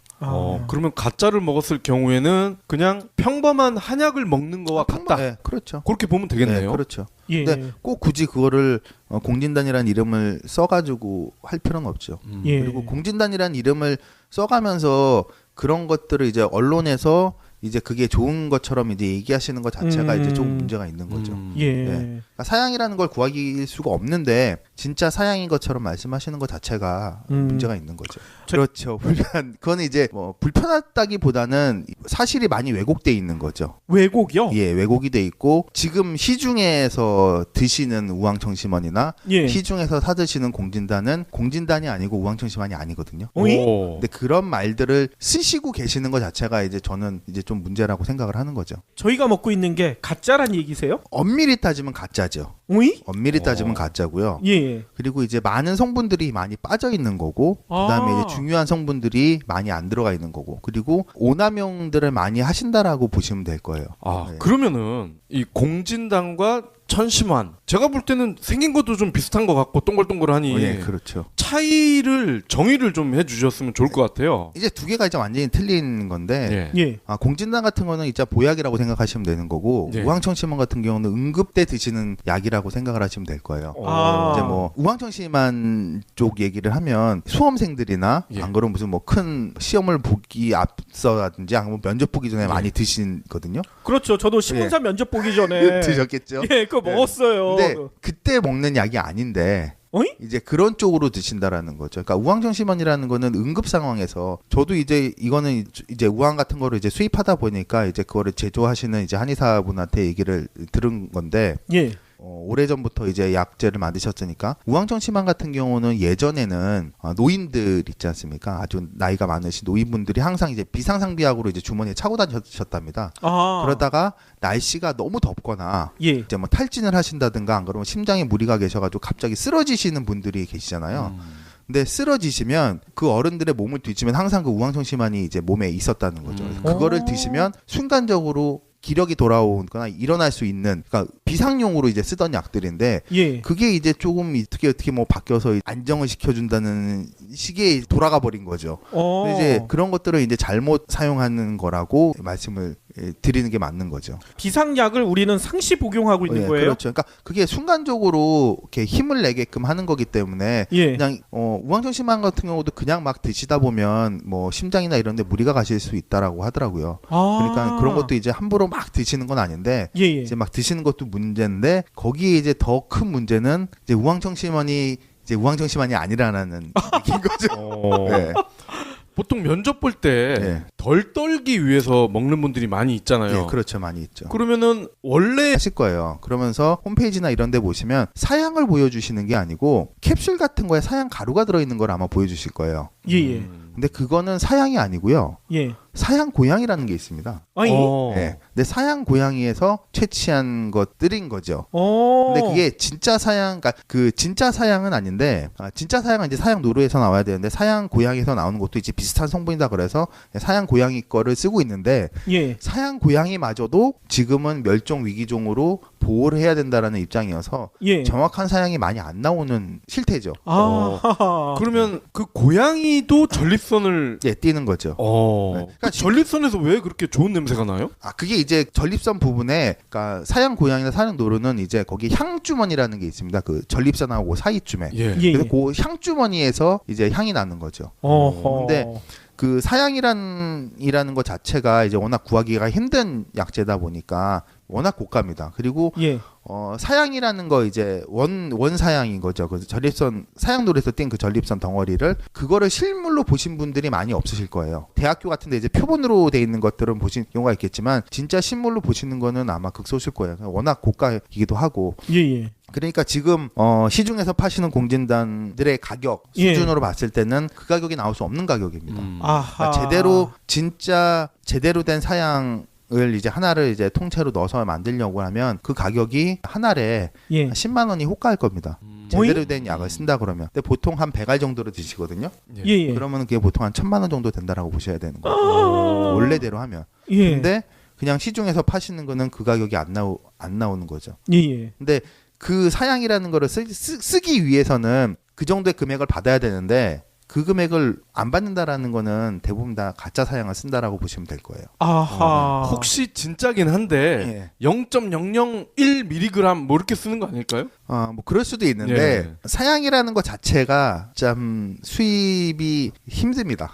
그러면 가짜를 먹었을 경우에는 그냥 평범한 한약을 먹는 거와 같다. 네, 그렇죠. 그렇게 보면 되겠네요. 네, 그렇죠. 예. 근데 꼭 굳이 그거를 공진단이라는 이름을 써가지고 할 필요는 없죠. 예. 그리고 공진단이라는 이름을 써가면서 그런 것들을 이제 언론에서 이제 그게 좋은 것처럼 이제 얘기하시는 것 자체가 이제 좀 문제가 있는 거죠. 예. 네. 그러니까 사양이라는 걸 구하기 수가 없는데 진짜 사양인 것처럼 말씀하시는 것 자체가 문제가 있는 거죠. 그렇죠. 그거는 이제 뭐 불편하다기보다는 사실이 많이 왜곡돼 있는 거죠. 왜곡이요? 예, 왜곡이 돼 있고 지금 시중에서 드시는 우황청심원이나 예. 시중에서 사 드시는 공진단은 공진단이 아니고 우황청심원이 아니거든요. 오. 근데 그런 말들을 쓰시고 계시는 것 자체가 이제 저는 이제 좀 문제라고 생각을 하는 거죠. 저희가 먹고 있는 게 가짜란 얘기세요? 엄밀히 따지면 가짜죠. 오이? 엄밀히 따지면 가짜고요. 예. 그리고 이제 많은 성분들이 많이 빠져 있는 거고, 그다음에 이제 중요한 성분들이 많이 안 들어가 있는 거고, 그리고 오남용들을 많이 하신다라고 보시면 될 거예요. 네. 그러면은 이 공진단과 천심환 제가 볼 때는 생긴 것도 좀 비슷한 것 같고 동글동글하니 네, 그렇죠. 정의를 좀 해주셨으면 좋을 것 같아요. 이제 두 개가 이제 완전히 틀린 건데, 예. 예. 공진단 같은 거는 이제 보약이라고 생각하시면 되는 거고, 예. 우황청심환 같은 경우는 응급 때 드시는 약이라고 생각을 하시면 될 거예요. 아. 이제 뭐 우황청심환 쪽 얘기를 하면 수험생들이나 예. 안 그러면 무슨 뭐 큰 시험을 보기 앞서라든지 아니면 면접 보기 전에 많이 드시거든요. 그렇죠. 저도 신문사 면접 보기 전에 드셨겠죠. 예, 그거 먹었어요. 근데 그때 먹는 약이 아닌데 어이? 이제 그런 쪽으로 드신다라는 거죠. 그러니까 우황청심환이라는 거는 응급 상황에서 저도 이제 이거는 이제 우황 같은 거를 이제 수입하다 보니까 이제 그거를 제조하시는 이제 한의사분한테 얘기를 들은 건데 예. 오래전부터 이제 약제를 만드셨으니까 우황청심환 같은 경우는 예전에는 노인들 있지 않습니까? 아주 나이가 많으신 노인분들이 항상 이제 비상상비약으로 이제 주머니에 차고 다니셨답니다. 아. 그러다가 날씨가 너무 덥거나 예. 이제 뭐 탈진을 하신다든가 안 그러면 심장에 무리가 계셔가지고 갑자기 쓰러지시는 분들이 계시잖아요. 근데 쓰러지시면 그 어른들의 몸을 뒤지면 항상 그 우황청심환이 이제 몸에 있었다는 거죠. 그래서 그거를 드시면 순간적으로 기력이 돌아오거나 일어날 수 있는 그러니까 비상용으로 이제 쓰던 약들인데 예. 그게 이제 조금 어떻게 뭐 바뀌어서 안정을 시켜준다는 식의 돌아가 버린 거죠. 근데 이제 그런 것들을 이제 잘못 사용하는 거라고 말씀을 드리는 게 맞는 거죠. 비상약을 우리는 상시 복용하고 있는 거예요. 그렇죠. 그러니까 그게 순간적으로 이렇게 힘을 내게끔 하는 거기 때문에 예. 그냥 우황청심환 같은 경우도 그냥 막 드시다 보면 뭐 심장이나 이런 데 무리가 가실 수 있다라고 하더라고요. 그러니까 그런 것도 이제 함부로 막 드시는 건 아닌데 예, 예. 이제 막 드시는 것도 문제인데 거기에 이제 더 큰 문제는 이제 우황청심환이 아니라는 얘기인 거죠. 네. 보통 면접 볼 때 덜 떨기 위해서 먹는 분들이 많이 있잖아요. 네, 그렇죠. 많이 있죠. 그러면은 원래 하실 거예요. 그러면서 홈페이지나 이런 데 보시면 사양을 보여주시는 게 아니고 캡슐 같은 거에 사양 가루가 들어있는 걸 아마 보여주실 거예요. 예, 예. 근데 그거는 사양이 아니고요. 예. 사양 고양이라는 게 있습니다. 아니. 네. 근데 사양 고양이에서 채취한 것들인 거죠. 어. 근데 그게 진짜 사양, 그러니까 그 진짜 사양은 아닌데, 진짜 사양은 이제 사양 노루에서 나와야 되는데 사양 고양이에서 나오는 것도 이제 비슷한 성분이다 그래서 사양 고양이 거를 쓰고 있는데, 예. 사양 고양이마저도 지금은 멸종 위기종으로 보호를 해야 된다라는 입장이어서 예. 정확한 사양이 많이 안 나오는 실태죠. 아. 그러면 그 고양이도 전립선을 예, 띄는 거죠. 어. 그러니까 전립선에서 왜 그렇게 좋은 냄새가 나요? 그게 이제 전립선 부분에, 그러니까 사양 고양이나 사양 노루는 이제 거기 향주머니라는 게 있습니다. 그 전립선하고 사이쯤에. 예. 예. 그래서 그 향주머니에서 이제 향이 나는 거죠. 어허. 근데 그 사양이라는 것 자체가 이제 워낙 구하기가 힘든 약재다 보니까 워낙 고가입니다. 그리고 예. 사양이라는 거 이제 원사양인 거죠. 그 전립선 사양돌에서 띈 그 전립선 덩어리를 그거를 실물로 보신 분들이 많이 없으실 거예요. 대학교 같은데 이제 표본으로 돼 있는 것들은 보신 경우가 있겠지만 진짜 실물로 보시는 거는 아마 극소수일 거예요. 워낙 고가이기도 하고. 예예. 그러니까 지금 시중에서 파시는 공진단들의 가격 예. 수준으로 봤을 때는 그 가격이 나올 수 없는 가격입니다. 아하. 그러니까 진짜 제대로 된 사양을 이제 하나를 이제 통째로 넣어서 만들려고 하면 그 가격이 한 알에 예. 10만 원이 호가일 겁니다. 제대로 된 약을 쓴다 그러면. 근데 보통 한 100알 정도로 드시거든요. 예예. 그러면 그게 보통 한 1000만 원 정도 된다라고 보셔야 되는 거예요. 원래대로 하면. 예. 근데 그냥 시중에서 파시는 거는 그 가격이 안 나오는 거죠. 예예. 근데 그 사양이라는 거를 쓰기 위해서는 그 정도의 금액을 받아야 되는데 그 금액을 안 받는다라는 거는 대부분 다 가짜 사양을 쓴다라고 보시면 될 거예요. 아하. 혹시 진짜긴 한데 예. 0.001mg 뭐 이렇게 쓰는 거 아닐까요? 뭐 그럴 수도 있는데 예. 사양이라는 것 자체가 참 수입이 힘듭니다.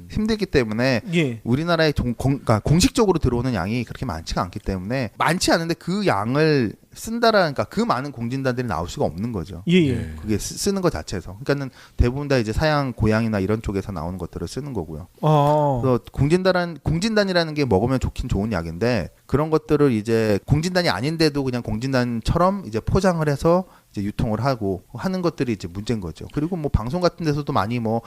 힘들기 때문에 예. 우리나라에 그러니까 공식적으로 들어오는 양이 그렇게 많지가 않기 때문에 많지 않은데 그 양을 쓴다라니까 그 많은 공진단들이 나올 수가 없는 거죠. 예예. 그게 쓰는 것 자체에서. 그러니까는 대부분 다 이제 사양 고양이나 이런 쪽에서 나오는 것들을 쓰는 거고요. 그래서 공진단이라는 게 먹으면 좋긴 좋은 약인데 그런 것들을 이제 공진단이 아닌데도 그냥 공진단처럼 이제 포장을 해서 이제 유통을 하고 하는 것들이 이제 문제인 거죠. 그리고 뭐 방송 같은 데서도 많이 뭐